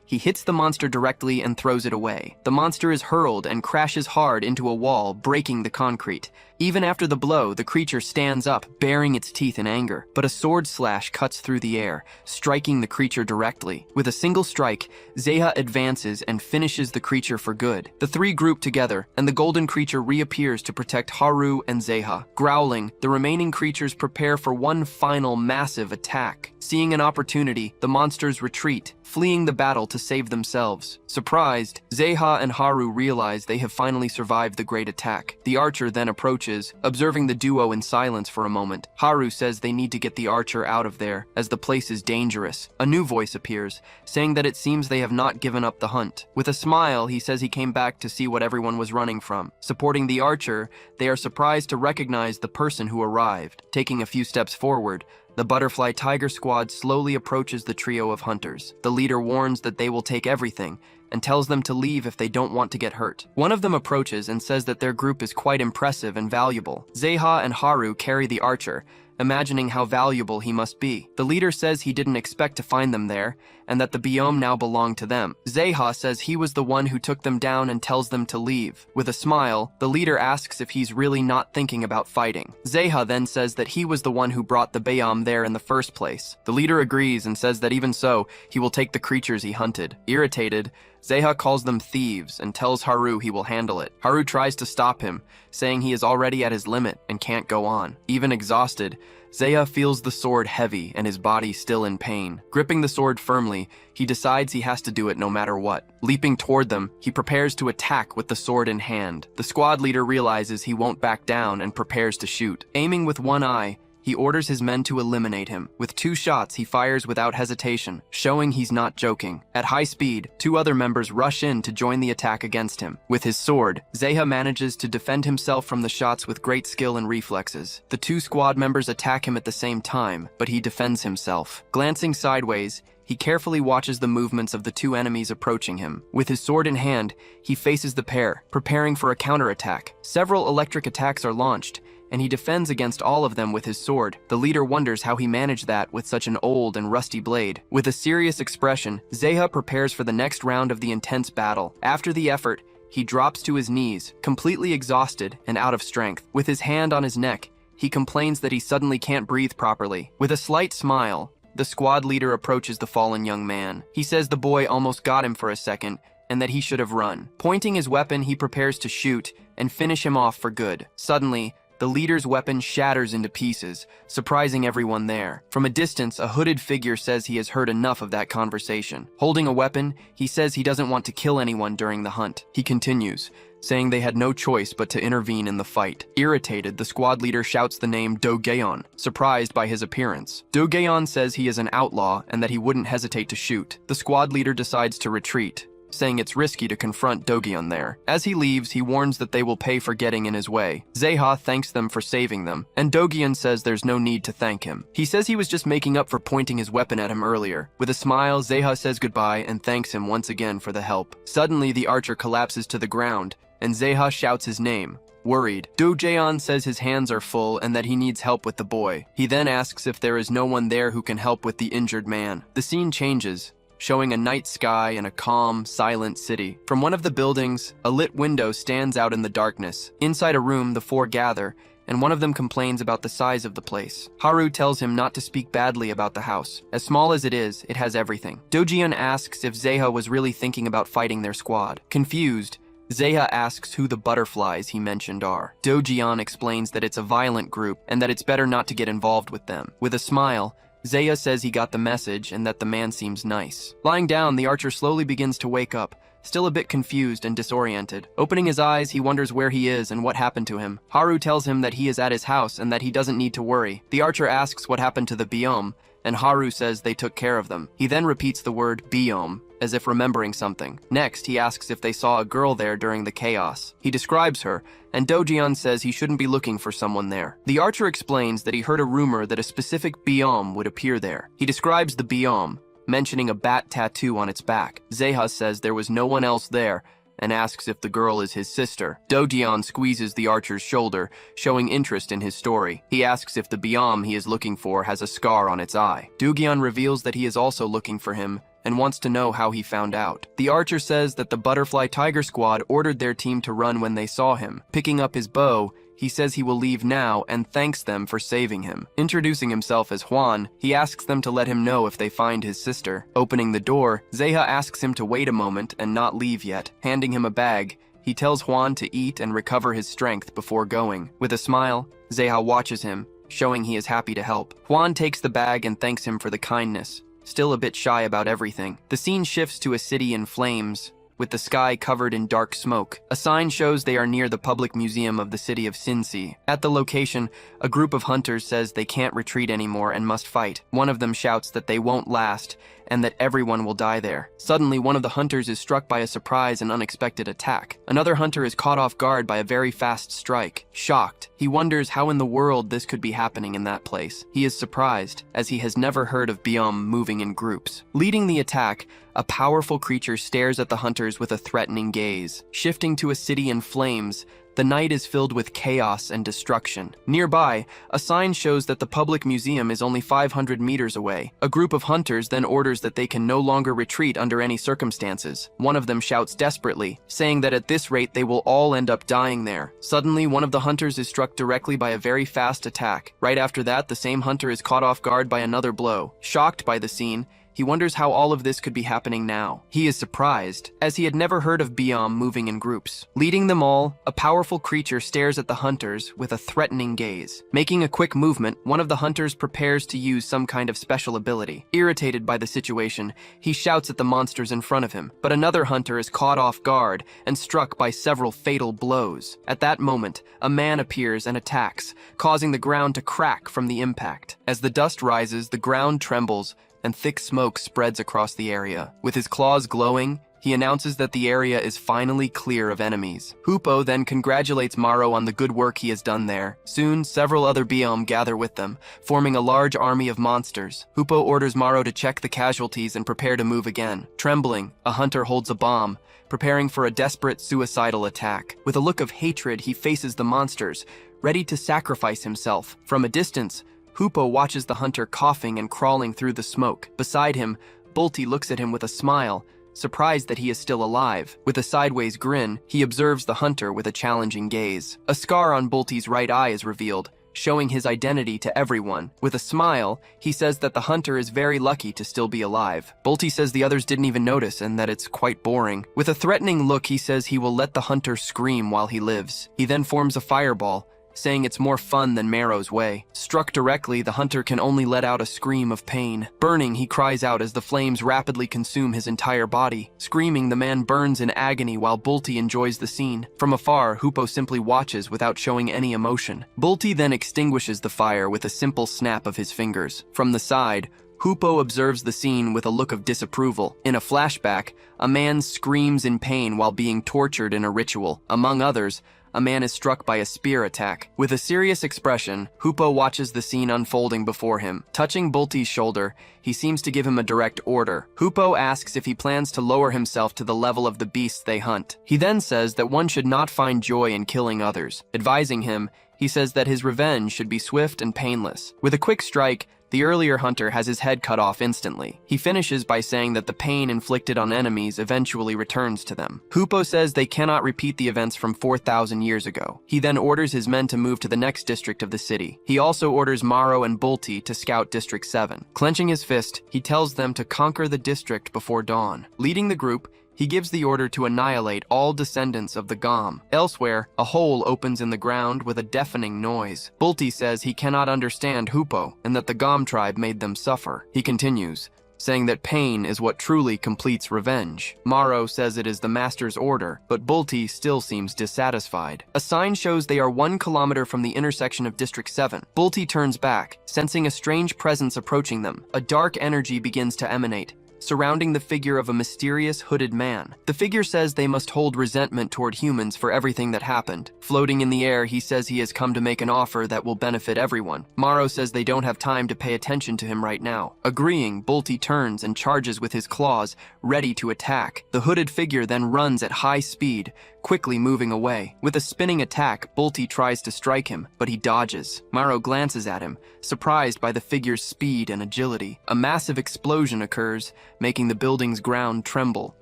he hits the monster directly and throws it away. The monster is hurled and crashes hard into a wall, breaking the concrete. Even after the blow, the creature stands up, baring its teeth in anger. But a sword slash cuts through the air, striking the creature directly. With a single strike, Zeha advances and finishes the creature for good. The three group together, and the golden creature reappears to protect Haru and Zeha. Growling, the remaining creatures prepare for one final massive attack. Seeing an opportunity, the monsters retreat, fleeing the battle to save themselves. Surprised, Zeha and Haru realize they have finally survived the great attack. The archer then approaches, observing the duo in silence for a moment. Haru says they need to get the archer out of there, as the place is dangerous. A new voice appears, saying that it seems they have not given up the hunt. With a smile, he says he came back to see what everyone was running from. Supporting the archer, they are surprised to recognize the person who arrived. Taking a few steps forward, the Butterfly Tiger Squad slowly approaches the trio of hunters. The leader warns that they will take everything, and tells them to leave if they don't want to get hurt. One of them approaches and says that their group is quite impressive and valuable. Zeha and Haru carry the archer, imagining how valuable he must be. The leader says he didn't expect to find them there, and that the Biome now belonged to them. Zeha says he was the one who took them down and tells them to leave. With a smile, the leader asks if he's really not thinking about fighting. Zeha then says that he was the one who brought the Biome there in the first place. The leader agrees and says that even so, he will take the creatures he hunted. Irritated, Zeha calls them thieves and tells Haru he will handle it. Haru tries to stop him, saying he is already at his limit and can't go on. Even exhausted, Zeha feels the sword heavy and his body still in pain. Gripping the sword firmly, he decides he has to do it no matter what. Leaping toward them, he prepares to attack with the sword in hand. The squad leader realizes he won't back down and prepares to shoot. Aiming with one eye, he orders his men to eliminate him. With 2 shots, he fires without hesitation, showing he's not joking. At high speed, 2 other members rush in to join the attack against him. With his sword, Zeha manages to defend himself from the shots with great skill and reflexes. The 2 squad members attack him at the same time, but he defends himself. Glancing sideways, he carefully watches the movements of the 2 enemies approaching him. With his sword in hand, he faces the pair, preparing for a counterattack. Several electric attacks are launched, and he defends against all of them with his sword. The leader wonders how he managed that with such an old and rusty blade. With a serious expression, Zeha prepares for the next round of the intense battle. After the effort, he drops to his knees, completely exhausted and out of strength. With his hand on his neck, he complains that he suddenly can't breathe properly. With a slight smile, the squad leader approaches the fallen young man. He says the boy almost got him for a second, and that he should have run. Pointing his weapon, he prepares to shoot and finish him off for good. Suddenly, the leader's weapon shatters into pieces, surprising everyone there. From a distance, a hooded figure says he has heard enough of that conversation. Holding a weapon, he says he doesn't want to kill anyone during the hunt. He continues, saying they had no choice but to intervene in the fight. Irritated, the squad leader shouts the name Do-geon, surprised by his appearance. Do-geon says he is an outlaw and that he wouldn't hesitate to shoot. The squad leader decides to retreat, saying it's risky to confront Do-geon there. As he leaves, he warns that they will pay for getting in his way. Zeha thanks them for saving them, and Do-geon says there's no need to thank him. He says he was just making up for pointing his weapon at him earlier. With a smile, Zeha says goodbye and thanks him once again for the help. Suddenly, the archer collapses to the ground, and Zeha shouts his name. Worried, Do-geon says his hands are full and that he needs help with the boy. He then asks if there is no one there who can help with the injured man. The scene changes, showing a night sky and a calm, silent city. From one of the buildings, a lit window stands out in the darkness. Inside a room, the 4 gather, and one of them complains about the size of the place. Haru tells him not to speak badly about the house. As small as it is, it has everything. Do-geon asks if Zeha was really thinking about fighting their squad. Confused, Zeha asks who the butterflies he mentioned are. Do-geon explains that it's a violent group and that it's better not to get involved with them. With a smile, Zeha says he got the message and that the man seems nice. Lying down, the archer slowly begins to wake up, still a bit confused and disoriented. Opening his eyes, he wonders where he is and what happened to him. Haru tells him that he is at his house and that he doesn't need to worry. The archer asks what happened to the biome, and Haru says they took care of them. He then repeats the word biome, as if remembering something. Next, he asks if they saw a girl there during the chaos. He describes her, and Do-geon says he shouldn't be looking for someone there. The archer explains that he heard a rumor that a specific biome would appear there. He describes the biome, mentioning a bat tattoo on its back. Zeha says there was no one else there, and asks if the girl is his sister. Do-geon squeezes the archer's shoulder, showing interest in his story. He asks if the biome he is looking for has a scar on its eye. Do-geon reveals that he is also looking for him, and wants to know how he found out. The archer says that the Butterfly Tiger Squad ordered their team to run when they saw him. Picking up his bow, he says he will leave now and thanks them for saving him. Introducing himself as Juan, he asks them to let him know if they find his sister. Opening the door, Zeha asks him to wait a moment and not leave yet. Handing him a bag, he tells Juan to eat and recover his strength before going. With a smile, Zeha watches him, showing he is happy to help. Juan takes the bag and thanks him for the kindness, still a bit shy about everything. The scene shifts to a city in flames, with the sky covered in dark smoke. A sign shows they are near the public museum of the city of Sinsi. At the location, a group of hunters says they can't retreat anymore and must fight. One of them shouts that they won't last, and that everyone will die there. Suddenly, one of the hunters is struck by a surprise and unexpected attack. Another hunter is caught off guard by a very fast strike. Shocked, he wonders how in the world this could be happening in that place. He is surprised, as he has never heard of biome moving in groups. Leading the attack, a powerful creature stares at the hunters with a threatening gaze. Shifting to a city in flames, the night is filled with chaos and destruction. Nearby, a sign shows that the public museum is only 500 meters away. A group of hunters then orders that they can no longer retreat under any circumstances. One of them shouts desperately, saying that at this rate they will all end up dying there. Suddenly, one of the hunters is struck directly by a very fast attack. Right after that, the same hunter is caught off guard by another blow. Shocked by the scene, He wonders how all of this could be happening now. He is surprised, as he had never heard of biom moving in groups. Leading them all, a powerful creature stares at the hunters with a threatening gaze. Making a quick movement, one of the hunters prepares to use some kind of special ability. Irritated by the situation, he shouts at the monsters in front of him, but another hunter is caught off guard and struck by several fatal blows. At that moment, a man appears and attacks, causing the ground to crack from the impact. As the dust rises, the ground trembles, and thick smoke spreads across the area. With his claws glowing, he announces that the area is finally clear of enemies. Hoopo then congratulates Maro on the good work he has done there. Soon, several other biom gather with them, forming a large army of monsters. Hoopo orders Maro to check the casualties and prepare to move again. Trembling, a hunter holds a bomb, preparing for a desperate suicidal attack. With a look of hatred, he faces the monsters, ready to sacrifice himself. From a distance, Hoopo watches the hunter coughing and crawling through the smoke. Beside him, Bolty looks at him with a smile, surprised that he is still alive. With a sideways grin, he observes the hunter with a challenging gaze. A scar on Bolty's right eye is revealed, showing his identity to everyone. With a smile, he says that the hunter is very lucky to still be alive. Bolty says the others didn't even notice and that it's quite boring. With a threatening look, he says he will let the hunter scream while he lives. He then forms a fireball, saying it's more fun than Maro's way. Struck directly, the hunter can only let out a scream of pain. Burning, he cries out as the flames rapidly consume his entire body. Screaming, the man burns in agony while Bolty enjoys the scene. From afar, Hoopo simply watches without showing any emotion. Bolty then extinguishes the fire with a simple snap of his fingers. From the side, Hoopo observes the scene with a look of disapproval. In a flashback, a man screams in pain while being tortured in a ritual. Among others, a man is struck by a spear attack. With a serious expression, Hoopo watches the scene unfolding before him. Touching Bolty's shoulder, he seems to give him a direct order. Hoopo asks if he plans to lower himself to the level of the beasts they hunt. He then says that one should not find joy in killing others. Advising him, he says that his revenge should be swift and painless. With a quick strike, the earlier hunter has his head cut off instantly. He finishes by saying that the pain inflicted on enemies eventually returns to them. Hoopo says they cannot repeat the events from 4,000 years ago. He then orders his men to move to the next district of the city. He also orders Maro and Bolty to scout District 7. Clenching his fist, he tells them to conquer the district before dawn. Leading the group, he gives the order to annihilate all descendants of the Gom. Elsewhere, a hole opens in the ground with a deafening noise. Bolty says he cannot understand Hoopo and that the Gom tribe made them suffer. He continues, saying that pain is what truly completes revenge. Maro says it is the master's order, but Bolty still seems dissatisfied. A sign shows they are 1 kilometer from the intersection of District 7. Bolty turns back, sensing a strange presence approaching them. A dark energy begins to emanate, surrounding the figure of a mysterious hooded man. The figure says they must hold resentment toward humans for everything that happened. Floating in the air, he says he has come to make an offer that will benefit everyone. Maro says they don't have time to pay attention to him right now. Agreeing, Bolty turns and charges with his claws, ready to attack. The hooded figure then runs at high speed, quickly moving away. With a spinning attack, Bolty tries to strike him, but he dodges. Maro glances at him, surprised by the figure's speed and agility. A massive explosion occurs, making the building's ground tremble.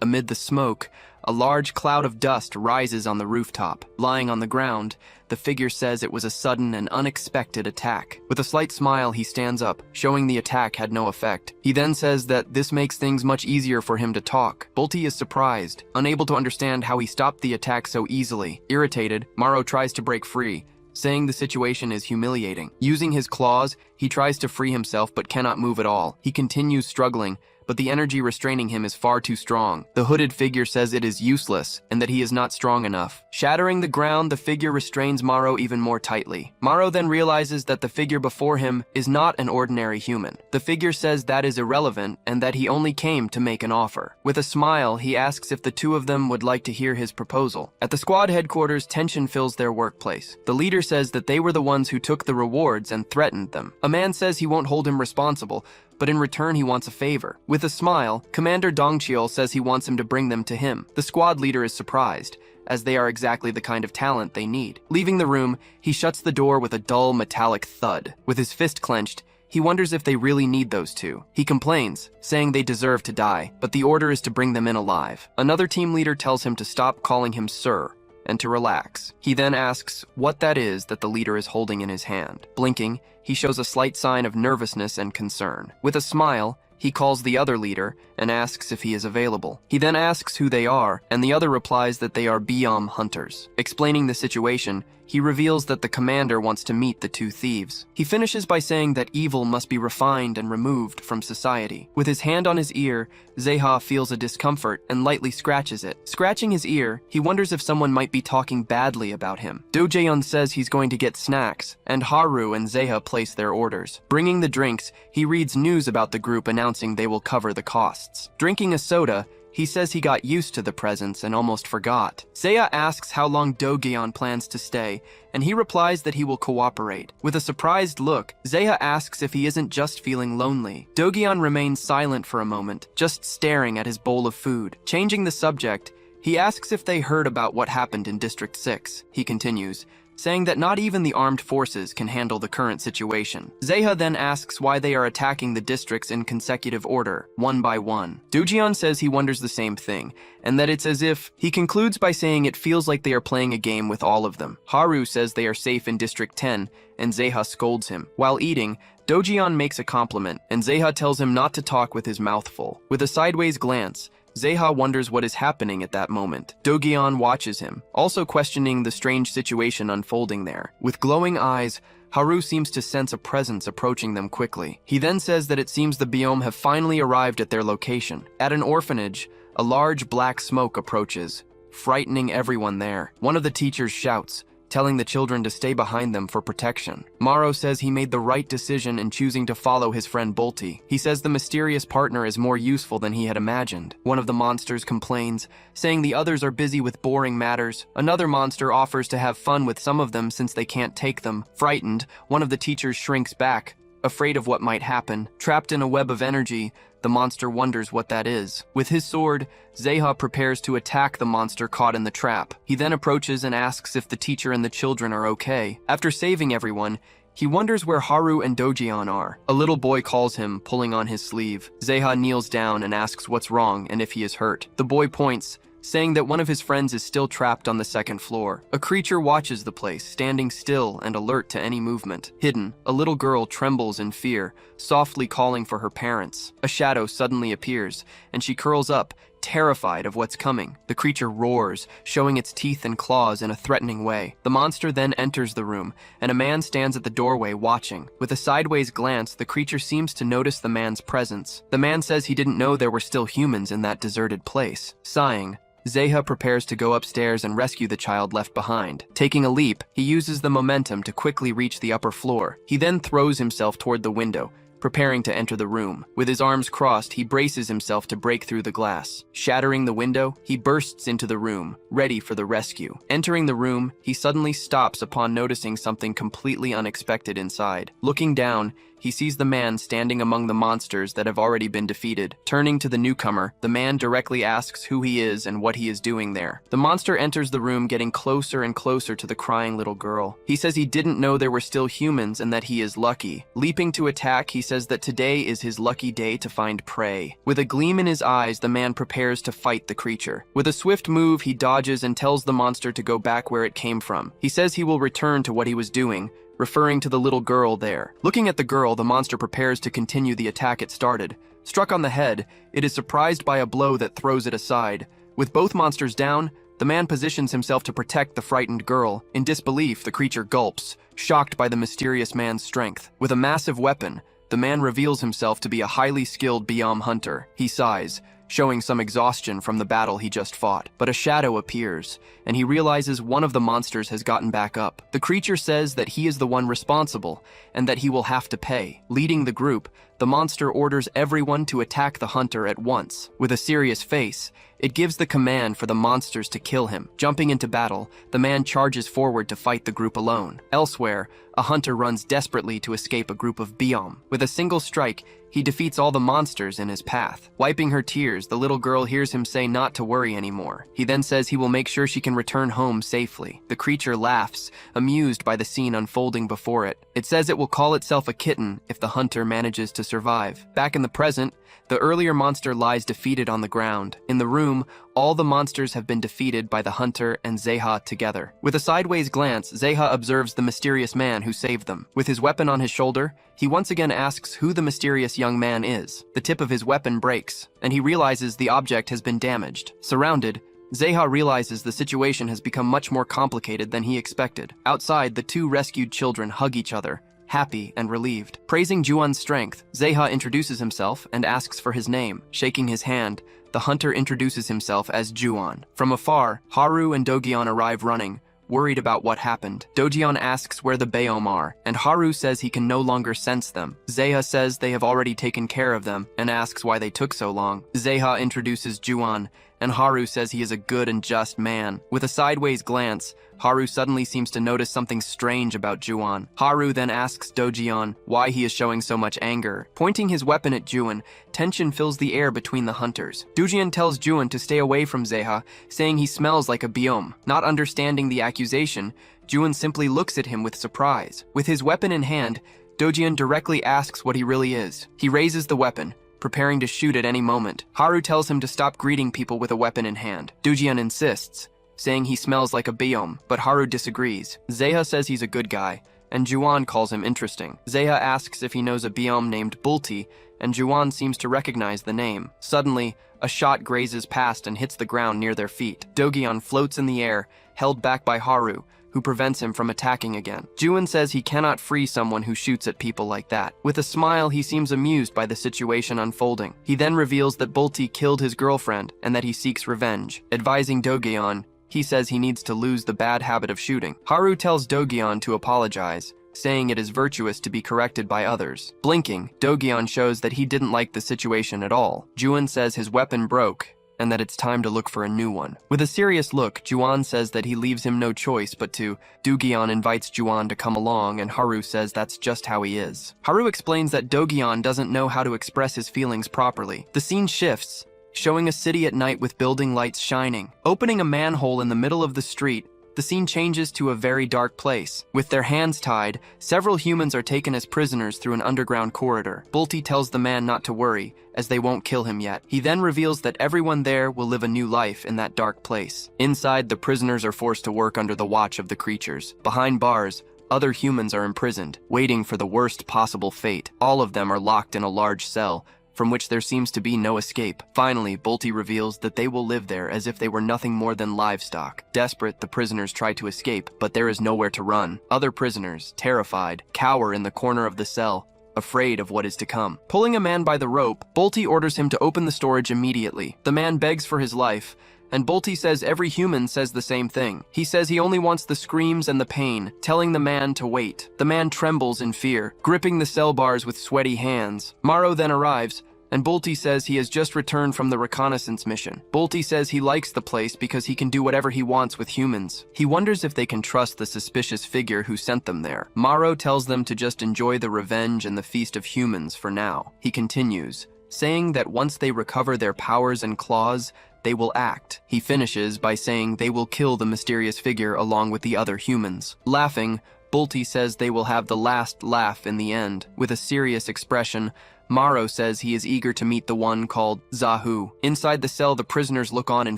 Amid the smoke, a large cloud of dust rises on the rooftop. Lying on the ground, the figure says it was a sudden and unexpected attack. With a slight smile, he stands up, showing the attack had no effect. He then says that this makes things much easier for him to talk. Bolty is surprised, unable to understand how he stopped the attack so easily. Irritated, Maro tries to break free, saying the situation is humiliating. Using his claws, he tries to free himself but cannot move at all. He continues struggling, but the energy restraining him is far too strong. The hooded figure says it is useless and that he is not strong enough. Shattering the ground, the figure restrains Maro even more tightly. Maro then realizes that the figure before him is not an ordinary human. The figure says that is irrelevant and that he only came to make an offer. With a smile, he asks if the two of them would like to hear his proposal. At the squad headquarters, tension fills their workplace. The leader says that they were the ones who took the rewards and threatened them. A man says he won't hold him responsible, but in return he wants a favor. With a smile, Commander Dongcheol says he wants him to bring them to him. The squad leader is surprised, as they are exactly the kind of talent they need. Leaving the room, he shuts the door with a dull metallic thud. With his fist clenched, he wonders if they really need those two. He complains, saying they deserve to die, but the order is to bring them in alive. Another team leader tells him to stop calling him sir and to relax. He then asks what that is that the leader is holding in his hand. Blinking, he shows a slight sign of nervousness and concern. With a smile, He calls the other leader and asks if he is available. He then asks who they are, and the other replies that they are biom hunters. Explaining the situation, he reveals that the commander wants to meet the two thieves. He finishes by saying that evil must be refined and removed from society. With his hand on his ear, Zeha feels a discomfort and lightly scratches it. Scratching his ear, he wonders if someone might be talking badly about him. Do-jaeon says he's going to get snacks, and Haru and Zeha place their orders. Bringing the drinks, he reads news about the group announcing they will cover the costs. Drinking a soda, he says he got used to the presence and almost forgot. Zeha asks how long Do-geon plans to stay, and he replies that he will cooperate. With a surprised look, Zeha asks if he isn't just feeling lonely. Do-geon remains silent for a moment, just staring at his bowl of food. Changing the subject, he asks if they heard about what happened in District 6. He continues, saying that not even the armed forces can handle the current situation. Zeha then asks why they are attacking the districts in consecutive order, one by one. Do-geon says he wonders the same thing, and that it's as if he concludes by saying it feels like they are playing a game with all of them. Haru says they are safe in District 10, and Zeha scolds him. While eating, Do-geon makes a compliment, and Zeha tells him not to talk with his mouth full. With a sideways glance, Zeha wonders what is happening at that moment. Do-geon watches him, also questioning the strange situation unfolding there. With glowing eyes, Haru seems to sense a presence approaching them quickly. He then says that it seems the biome have finally arrived at their location. At an orphanage, a large black smoke approaches, frightening everyone there. One of the teachers shouts, telling the children to stay behind them for protection. Maro says he made the right decision in choosing to follow his friend Bolty. He says the mysterious partner is more useful than he had imagined. One of the monsters complains, saying the others are busy with boring matters. Another monster offers to have fun with some of them since they can't take them. Frightened, one of the teachers shrinks back, afraid of what might happen. Trapped in a web of energy, the monster wonders what that is. With his sword, Zeha prepares to attack the monster caught in the trap. He then approaches and asks if the teacher and the children are okay. After saving everyone, he wonders where Haru and Do-geon are. A little boy calls him, pulling on his sleeve. Zeha kneels down and asks what's wrong and if he is hurt. The boy points, saying that one of his friends is still trapped on the second floor. A creature watches the place, standing still and alert to any movement. Hidden, a little girl trembles in fear, softly calling for her parents. A shadow suddenly appears, and she curls up, terrified of what's coming. The creature roars, showing its teeth and claws in a threatening way. The monster then enters the room, and a man stands at the doorway watching. With a sideways glance, the creature seems to notice the man's presence. The man says he didn't know there were still humans in that deserted place. Sighing, Zeha prepares to go upstairs and rescue the child left behind. Taking a leap, he uses the momentum to quickly reach the upper floor. He then throws himself toward the window, preparing to enter the room. With his arms crossed, he braces himself to break through the glass. Shattering the window, he bursts into the room, ready for the rescue. Entering the room, he suddenly stops upon noticing something completely unexpected inside. Looking down, he sees the man standing among the monsters that have already been defeated. Turning to the newcomer, the man directly asks who he is and what he is doing there. The monster enters the room, getting closer and closer to the crying little girl. He says he didn't know there were still humans and that he is lucky. Leaping to attack, he says that today is his lucky day to find prey. With a gleam in his eyes, the man prepares to fight the creature. With a swift move, he dodges and tells the monster to go back where it came from. He says he will return to what he was doing, referring to the little girl there. Looking at the girl, the monster prepares to continue the attack it started. Struck on the head, it is surprised by a blow that throws it aside. With both monsters down, the man positions himself to protect the frightened girl. In disbelief, the creature gulps, shocked by the mysterious man's strength. With a massive weapon, the man reveals himself to be a highly skilled biome hunter. He sighs, showing some exhaustion from the battle he just fought. But a shadow appears, and he realizes one of the monsters has gotten back up. The creature says that he is the one responsible, and that he will have to pay. Leading the group, the monster orders everyone to attack the hunter at once. With a serious face, it gives the command for the monsters to kill him. Jumping into battle, the man charges forward to fight the group alone. Elsewhere, a hunter runs desperately to escape a group of biome. With a single strike, he defeats all the monsters in his path. Wiping her tears, the little girl hears him say not to worry anymore. He then says he will make sure she can return home safely. The creature laughs, amused by the scene unfolding before it. It says it will call itself a kitten if the hunter manages to to survive. Back in the present, the earlier monster lies defeated on the ground. In the room, all the monsters have been defeated by the hunter and Zeha together. With a sideways glance, Zeha observes the mysterious man who saved them. With his weapon on his shoulder, he once again asks who the mysterious young man is. The tip of his weapon breaks, and he realizes the object has been damaged. Surrounded, Zeha realizes the situation has become much more complicated than he expected. Outside, the two rescued children hug each other, happy and relieved. Praising Juwon's strength, Zeha introduces himself and asks for his name. Shaking his hand, the hunter introduces himself as Juwon. From afar, Haru and Dogyeon arrive running, worried about what happened. Dogyeon asks where the Baeom are, and Haru says he can no longer sense them. Zeha says they have already taken care of them and asks why they took so long. Zeha introduces Juwon, and Haru says he is a good and just man. With a sideways glance, Haru suddenly seems to notice something strange about Juwon. Haru then asks Dogyeon why he is showing so much anger. Pointing his weapon at Juwon, tension fills the air between the hunters. Dogyeon tells Juwon to stay away from Zeha, saying he smells like a Baeom. Not understanding the accusation, Juwon simply looks at him with surprise. With his weapon in hand, Dogyeon directly asks what he really is. He raises the weapon, preparing to shoot at any moment. Haru tells him to stop greeting people with a weapon in hand. Dogyeon insists, saying he smells like a Baeom, but Haru disagrees. Zeha says he's a good guy, and Juwon calls him interesting. Zeha asks if he knows a Baeom named Bulti, and Juwon seems to recognize the name. Suddenly, a shot grazes past and hits the ground near their feet. Dogyeon floats in the air, held back by Haru, who prevents him from attacking again. Juwon says he cannot free someone who shoots at people like that. With a smile, he seems amused by the situation unfolding. He then reveals that Bulti killed his girlfriend and that he seeks revenge. Advising Dogyeon, he says he needs to lose the bad habit of shooting. Haru tells Dogyeon to apologize, saying it is virtuous to be corrected by others. Blinking, Dogyeon shows that he didn't like the situation at all. Juwon says his weapon broke, and that it's time to look for a new one. With a serious look, Juwon says that he leaves him no choice but to. Dogyeon invites Juwon to come along, and Haru says that's just how he is. Haru explains that Dogyeon doesn't know how to express his feelings properly. The scene shifts, showing a city at night with building lights shining. Opening a manhole in the middle of the street, the scene changes to a very dark place. With their hands tied, several humans are taken as prisoners through an underground corridor. Bulti tells the man not to worry, as they won't kill him yet. He then reveals that everyone there will live a new life in that dark place. Inside, the prisoners are forced to work under the watch of the creatures. Behind bars, other humans are imprisoned, waiting for the worst possible fate. All of them are locked in a large cell, from which there seems to be no escape. Finally, Bulti reveals that they will live there as if they were nothing more than livestock. Desperate, the prisoners try to escape, but there is nowhere to run. Other prisoners, terrified, cower in the corner of the cell, afraid of what is to come. Pulling a man by the rope, Bulti orders him to open the storage immediately. The man begs for his life, and Bulti says every human says the same thing. He says he only wants the screams and the pain, telling the man to wait. The man trembles in fear, gripping the cell bars with sweaty hands. Maro then arrives, and Bulti says he has just returned from the reconnaissance mission. Bulti says he likes the place because he can do whatever he wants with humans. He wonders if they can trust the suspicious figure who sent them there. Maro tells them to just enjoy the revenge and the feast of humans for now. He continues, saying that once they recover their powers and claws, they will act. He finishes by saying they will kill the mysterious figure along with the other humans. Laughing, Bulti says they will have the last laugh in the end. With a serious expression, Maro says he is eager to meet the one called Zahu. Inside the cell, the prisoners look on in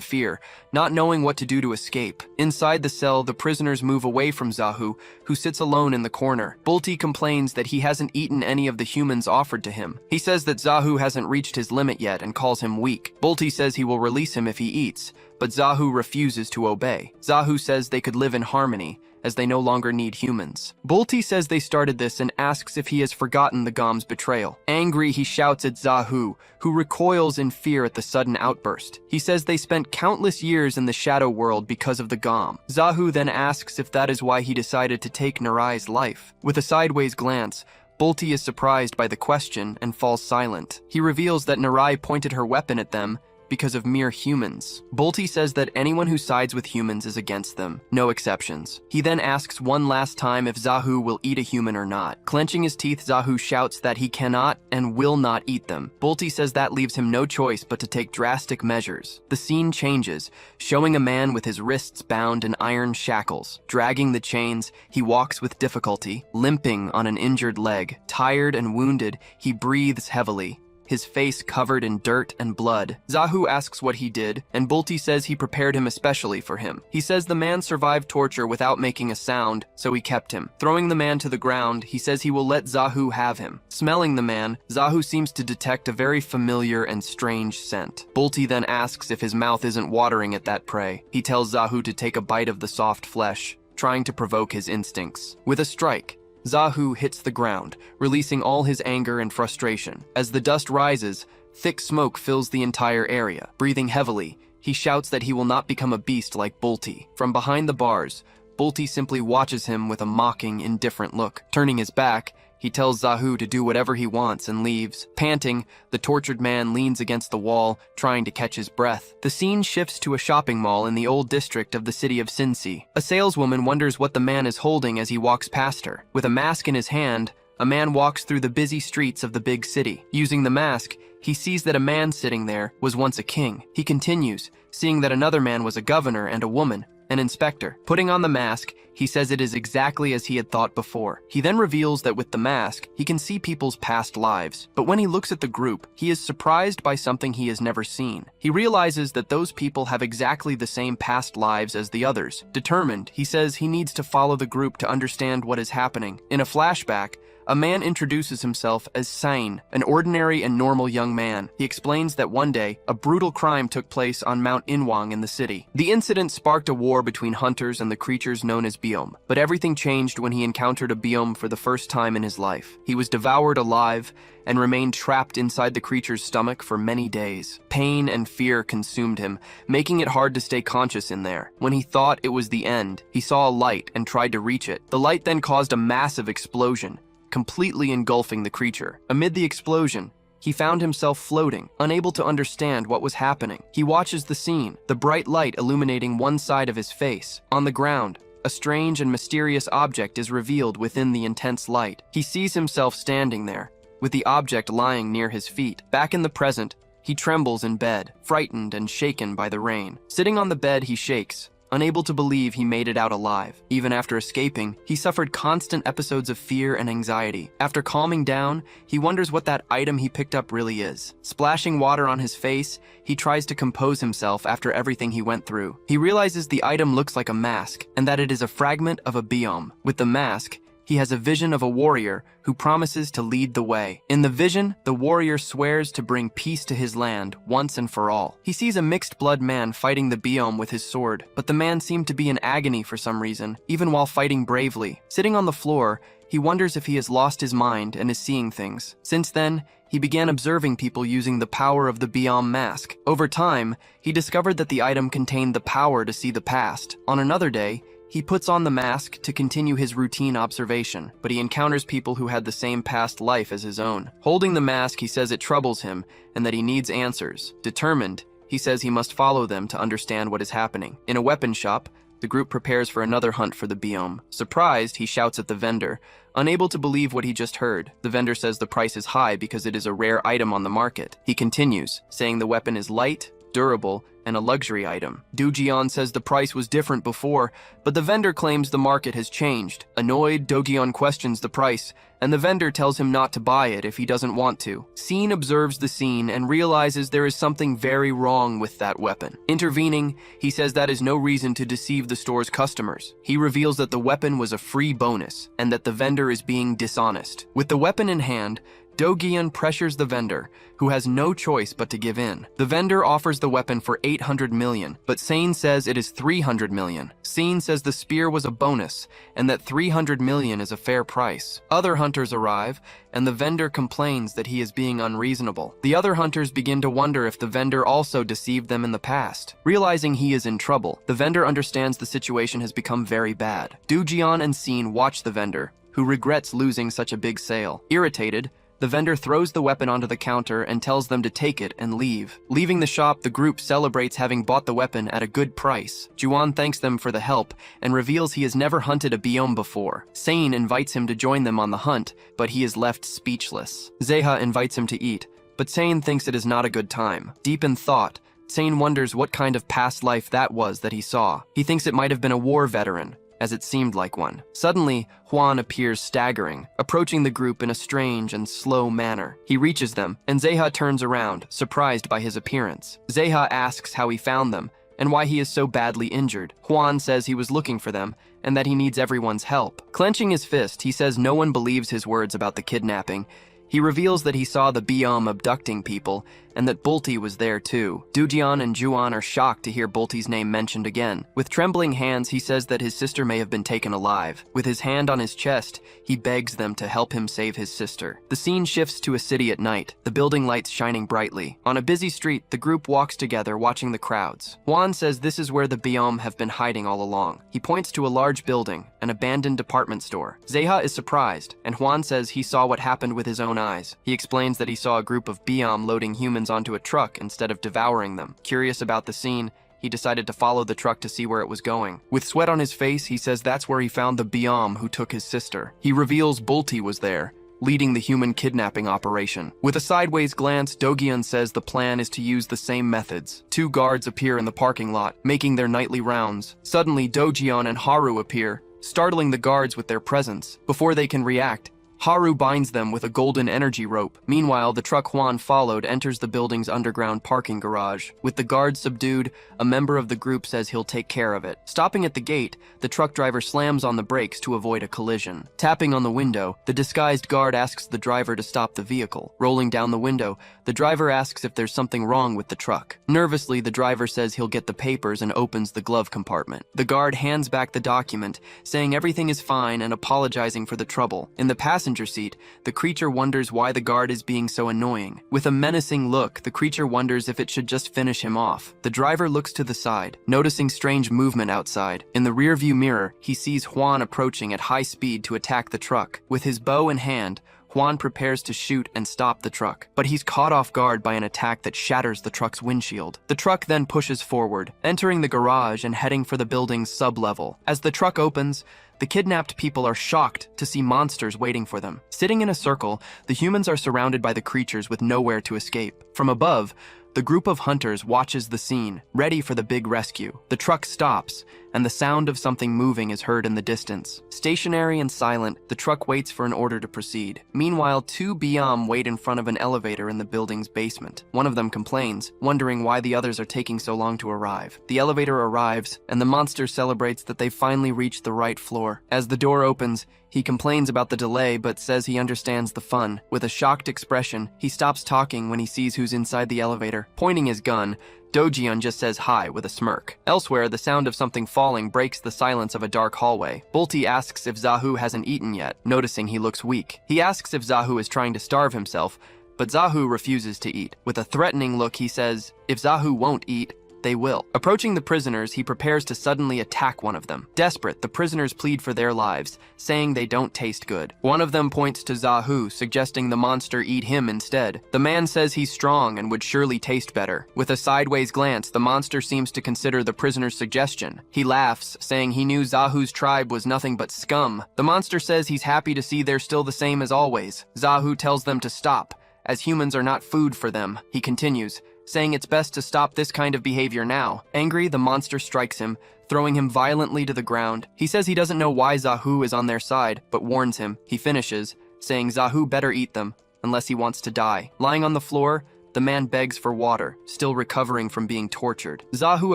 fear, not knowing what to do to escape. Inside the cell, the prisoners move away from Zahu, who sits alone in the corner. Bulti complains that he hasn't eaten any of the humans offered to him. He says that Zahu hasn't reached his limit yet and calls him weak. Bulti says he will release him if he eats, but Zahu refuses to obey. Zahu says they could live in harmony, as they no longer need humans. Bulti says they started this and asks if he has forgotten the Gom's betrayal. Angry, he shouts at Zahu, who recoils in fear at the sudden outburst. He says they spent countless years in the shadow world because of the Gom. Zahu then asks if that is why he decided to take Narai's life. With a sideways glance, Bulti is surprised by the question and falls silent. He reveals that Narai pointed her weapon at them because of mere humans. Bolty says that anyone who sides with humans is against them, no exceptions. He then asks one last time if Zahu will eat a human or not. Clenching his teeth, Zahu shouts that he cannot and will not eat them. Bolty says that leaves him no choice but to take drastic measures. The scene changes, showing a man with his wrists bound in iron shackles. Dragging the chains, he walks with difficulty, limping on an injured leg. Tired and wounded, he breathes heavily, his face covered in dirt and blood. Zahu asks what he did, and Bolty says he prepared him especially for him. He says the man survived torture without making a sound, so he kept him. Throwing the man to the ground, he says he will let Zahu have him. Smelling the man, Zahu seems to detect a very familiar and strange scent. Bolty then asks if his mouth isn't watering at that prey. He tells Zahu to take a bite of the soft flesh, trying to provoke his instincts. With a strike, Zahu hits the ground, releasing all his anger and frustration. As the dust rises, thick smoke fills the entire area. Breathing heavily, he shouts that he will not become a beast like Bolty. From behind the bars, Bolty simply watches him with a mocking, indifferent look. Turning his back, he tells Zahu to do whatever he wants and leaves. Panting, the tortured man leans against the wall, trying to catch his breath. The scene shifts to a shopping mall in the old district of the city of Cincy. A saleswoman wonders what the man is holding as he walks past her. With a mask in his hand, a man walks through the busy streets of the big city. Using the mask, he sees that a man sitting there was once a king. He continues, seeing that another man was a governor and a woman, an inspector. Putting on the mask, he says it is exactly as he had thought before. He then reveals that with the mask, he can see people's past lives. But when he looks at the group, he is surprised by something he has never seen. He realizes that those people have exactly the same past lives as the others. Determined, he says he needs to follow the group to understand what is happening. In a flashback, a man introduces himself as Sain, an ordinary and normal young man. He explains that one day, a brutal crime took place on Mount Inwang in the city. The incident sparked a war between hunters and the creatures known as biome. But everything changed when he encountered a biome for the first time in his life. He was devoured alive and remained trapped inside the creature's stomach for many days. Pain and fear consumed him, making it hard to stay conscious in there. When he thought it was the end, he saw a light and tried to reach it. The light then caused a massive explosion, completely engulfing the creature. Amid the explosion, he found himself floating, unable to understand what was happening. He watches the scene, the bright light illuminating one side of his face. On the ground, a strange and mysterious object is revealed within the intense light. He sees himself standing there, with the object lying near his feet. Back in the present, he trembles in bed, frightened and shaken by the rain. Sitting on the bed, he shakes, unable to believe he made it out alive. Even after escaping, he suffered constant episodes of fear and anxiety. After calming down, he wonders what that item he picked up really is. Splashing water on his face, he tries to compose himself after everything he went through. He realizes the item looks like a mask, and that it is a fragment of a biome. With the mask, he has a vision of a warrior who promises to lead the way. In the vision, the warrior swears to bring peace to his land once and for all. He sees a mixed-blood man fighting the biome with his sword, but the man seemed to be in agony for some reason, even while fighting bravely. Sitting on the floor, he wonders if he has lost his mind and is seeing things. Since then, he began observing people using the power of the biome mask. Over time, he discovered that the item contained the power to see the past. On another day, he puts on the mask to continue his routine observation, but he encounters people who had the same past life as his own. Holding the mask, he says it troubles him and that he needs answers. Determined, he says he must follow them to understand what is happening. In a weapon shop, the group prepares for another hunt for the biome. Surprised, he shouts at the vendor, unable to believe what he just heard. The vendor says the price is high because it is a rare item on the market. He continues, saying the weapon is light, durable, and a luxury item. Doogion says the price was different before, but the vendor claims the market has changed. Annoyed, Doogion questions the price, and the vendor tells him not to buy it if he doesn't want to. Scene observes the scene and realizes there is something very wrong with that weapon. Intervening, he says that is no reason to deceive the store's customers. He reveals that the weapon was a free bonus, and that the vendor is being dishonest. With the weapon in hand, Do-Gyeon pressures the vendor, who has no choice but to give in. The vendor offers the weapon for 800 million, but Sane says it is 300 million. Sane says the spear was a bonus, and that 300 million is a fair price. Other hunters arrive, and the vendor complains that he is being unreasonable. The other hunters begin to wonder if the vendor also deceived them in the past. Realizing he is in trouble, the vendor understands the situation has become very bad. Doogion and Seen watch the vendor, who regrets losing such a big sale. Irritated, The vendor throws the weapon onto the counter and tells them to take it and leave. Leaving the shop, the group celebrates having bought the weapon at a good price. Juan thanks them for the help and reveals he has never hunted a biome before. Sane invites him to join them on the hunt, but he is left speechless. Zeha invites him to eat, but Sane thinks it is not a good time. Deep in thought, Sane wonders what kind of past life that was that he saw. He thinks it might have been a war veteran, as it seemed like one. Suddenly, Juan appears staggering, approaching the group in a strange and slow manner. He reaches them, and Zeha turns around, surprised by his appearance. Zeha asks how he found them, and why he is so badly injured. Juan says he was looking for them, and that he needs everyone's help. Clenching his fist, he says no one believes his words about the kidnapping. He reveals that he saw the biome abducting people, and that Bulti was there too. Dujian and Juan are shocked to hear Bulti's name mentioned again. With trembling hands, he says that his sister may have been taken alive. With his hand on his chest, he begs them to help him save his sister. The scene shifts to a city at night, the building lights shining brightly. On a busy street, the group walks together, watching the crowds. Juan says this is where the biome have been hiding all along. He points to a large building, an abandoned department store. Zeha is surprised, and Juan says he saw what happened with his own eyes. He explains that he saw a group of biome loading humans onto a truck instead of devouring them. Curious about the scene, he decided to follow the truck to see where it was going. With sweat on his face, he says that's where he found the biome who took his sister. He reveals Bulti was there, leading the human kidnapping operation. With a sideways glance, Dogian says the plan is to use the same methods. Two guards appear in the parking lot, making their nightly rounds. Suddenly, Dogian and Haru appear, startling the guards with their presence. Before they can react, Haru binds them with a golden energy rope. Meanwhile, the truck Juan followed enters the building's underground parking garage. With the guards subdued, a member of the group says he'll take care of it. Stopping at the gate, the truck driver slams on the brakes to avoid a collision. Tapping on the window, the disguised guard asks the driver to stop the vehicle. Rolling down the window, the driver asks if there's something wrong with the truck. Nervously, the driver says he'll get the papers and opens the glove compartment. The guard hands back the document, saying everything is fine and apologizing for the trouble. In the passenger seat, the creature wonders why the guard is being so annoying. With a menacing look, the creature wonders if it should just finish him off. The driver looks to the side, noticing strange movement outside. In the rearview mirror, he sees Juan approaching at high speed to attack the truck. With his bow in hand, Juan prepares to shoot and stop the truck, but he's caught off guard by an attack that shatters the truck's windshield. The truck then pushes forward, entering the garage and heading for the building's sub-level. As the truck opens, the kidnapped people are shocked to see monsters waiting for them. Sitting in a circle, the humans are surrounded by the creatures with nowhere to escape. From above, the group of hunters watches the scene, ready for the big rescue. The truck stops, and the sound of something moving is heard in the distance. Stationary and silent, the truck waits for an order to proceed. Meanwhile, two biome wait in front of an elevator in the building's basement. One of them complains, wondering why the others are taking so long to arrive. The elevator arrives, and the monster celebrates that they finally reached the right floor. As the door opens, he complains about the delay but says he understands the fun. With a shocked expression, he stops talking when he sees who's inside the elevator. Pointing his gun, Dojian just says hi with a smirk. Elsewhere, the sound of something falling breaks the silence of a dark hallway. Bulti asks if Zahu hasn't eaten yet, noticing he looks weak. He asks if Zahu is trying to starve himself, but Zahu refuses to eat. With a threatening look, he says, if Zahu won't eat, they will. Approaching the prisoners, he prepares to suddenly attack one of them. Desperate, the prisoners plead for their lives, saying they don't taste good. One of them points to Zahu, suggesting the monster eat him instead. The man says he's strong and would surely taste better. With a sideways glance, the monster seems to consider the prisoner's suggestion. He laughs, saying he knew Zahu's tribe was nothing but scum. The monster says he's happy to see they're still the same as always. Zahu tells them to stop, as humans are not food for them. He continues, saying it's best to stop this kind of behavior now. Angry, the monster strikes him, throwing him violently to the ground. He says he doesn't know why Zahu is on their side, but warns him. He finishes, saying Zahu better eat them, unless he wants to die. Lying on the floor, the man begs for water, still recovering from being tortured. Zahu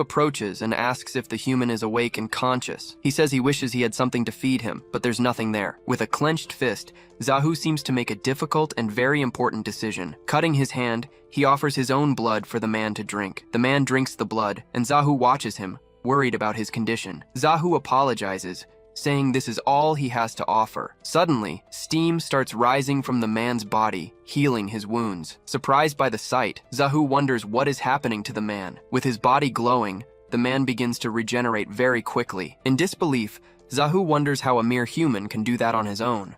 approaches and asks if the human is awake and conscious. He says he wishes he had something to feed him, but there's nothing there. With a clenched fist, Zahu seems to make a difficult and very important decision. Cutting his hand, he offers his own blood for the man to drink. The man drinks the blood, and Zahu watches him, worried about his condition. Zahu apologizes, saying this is all he has to offer. Suddenly, steam starts rising from the man's body, healing his wounds. Surprised by the sight, Zahu wonders what is happening to the man. With his body glowing, the man begins to regenerate very quickly. In disbelief, Zahu wonders how a mere human can do that on his own.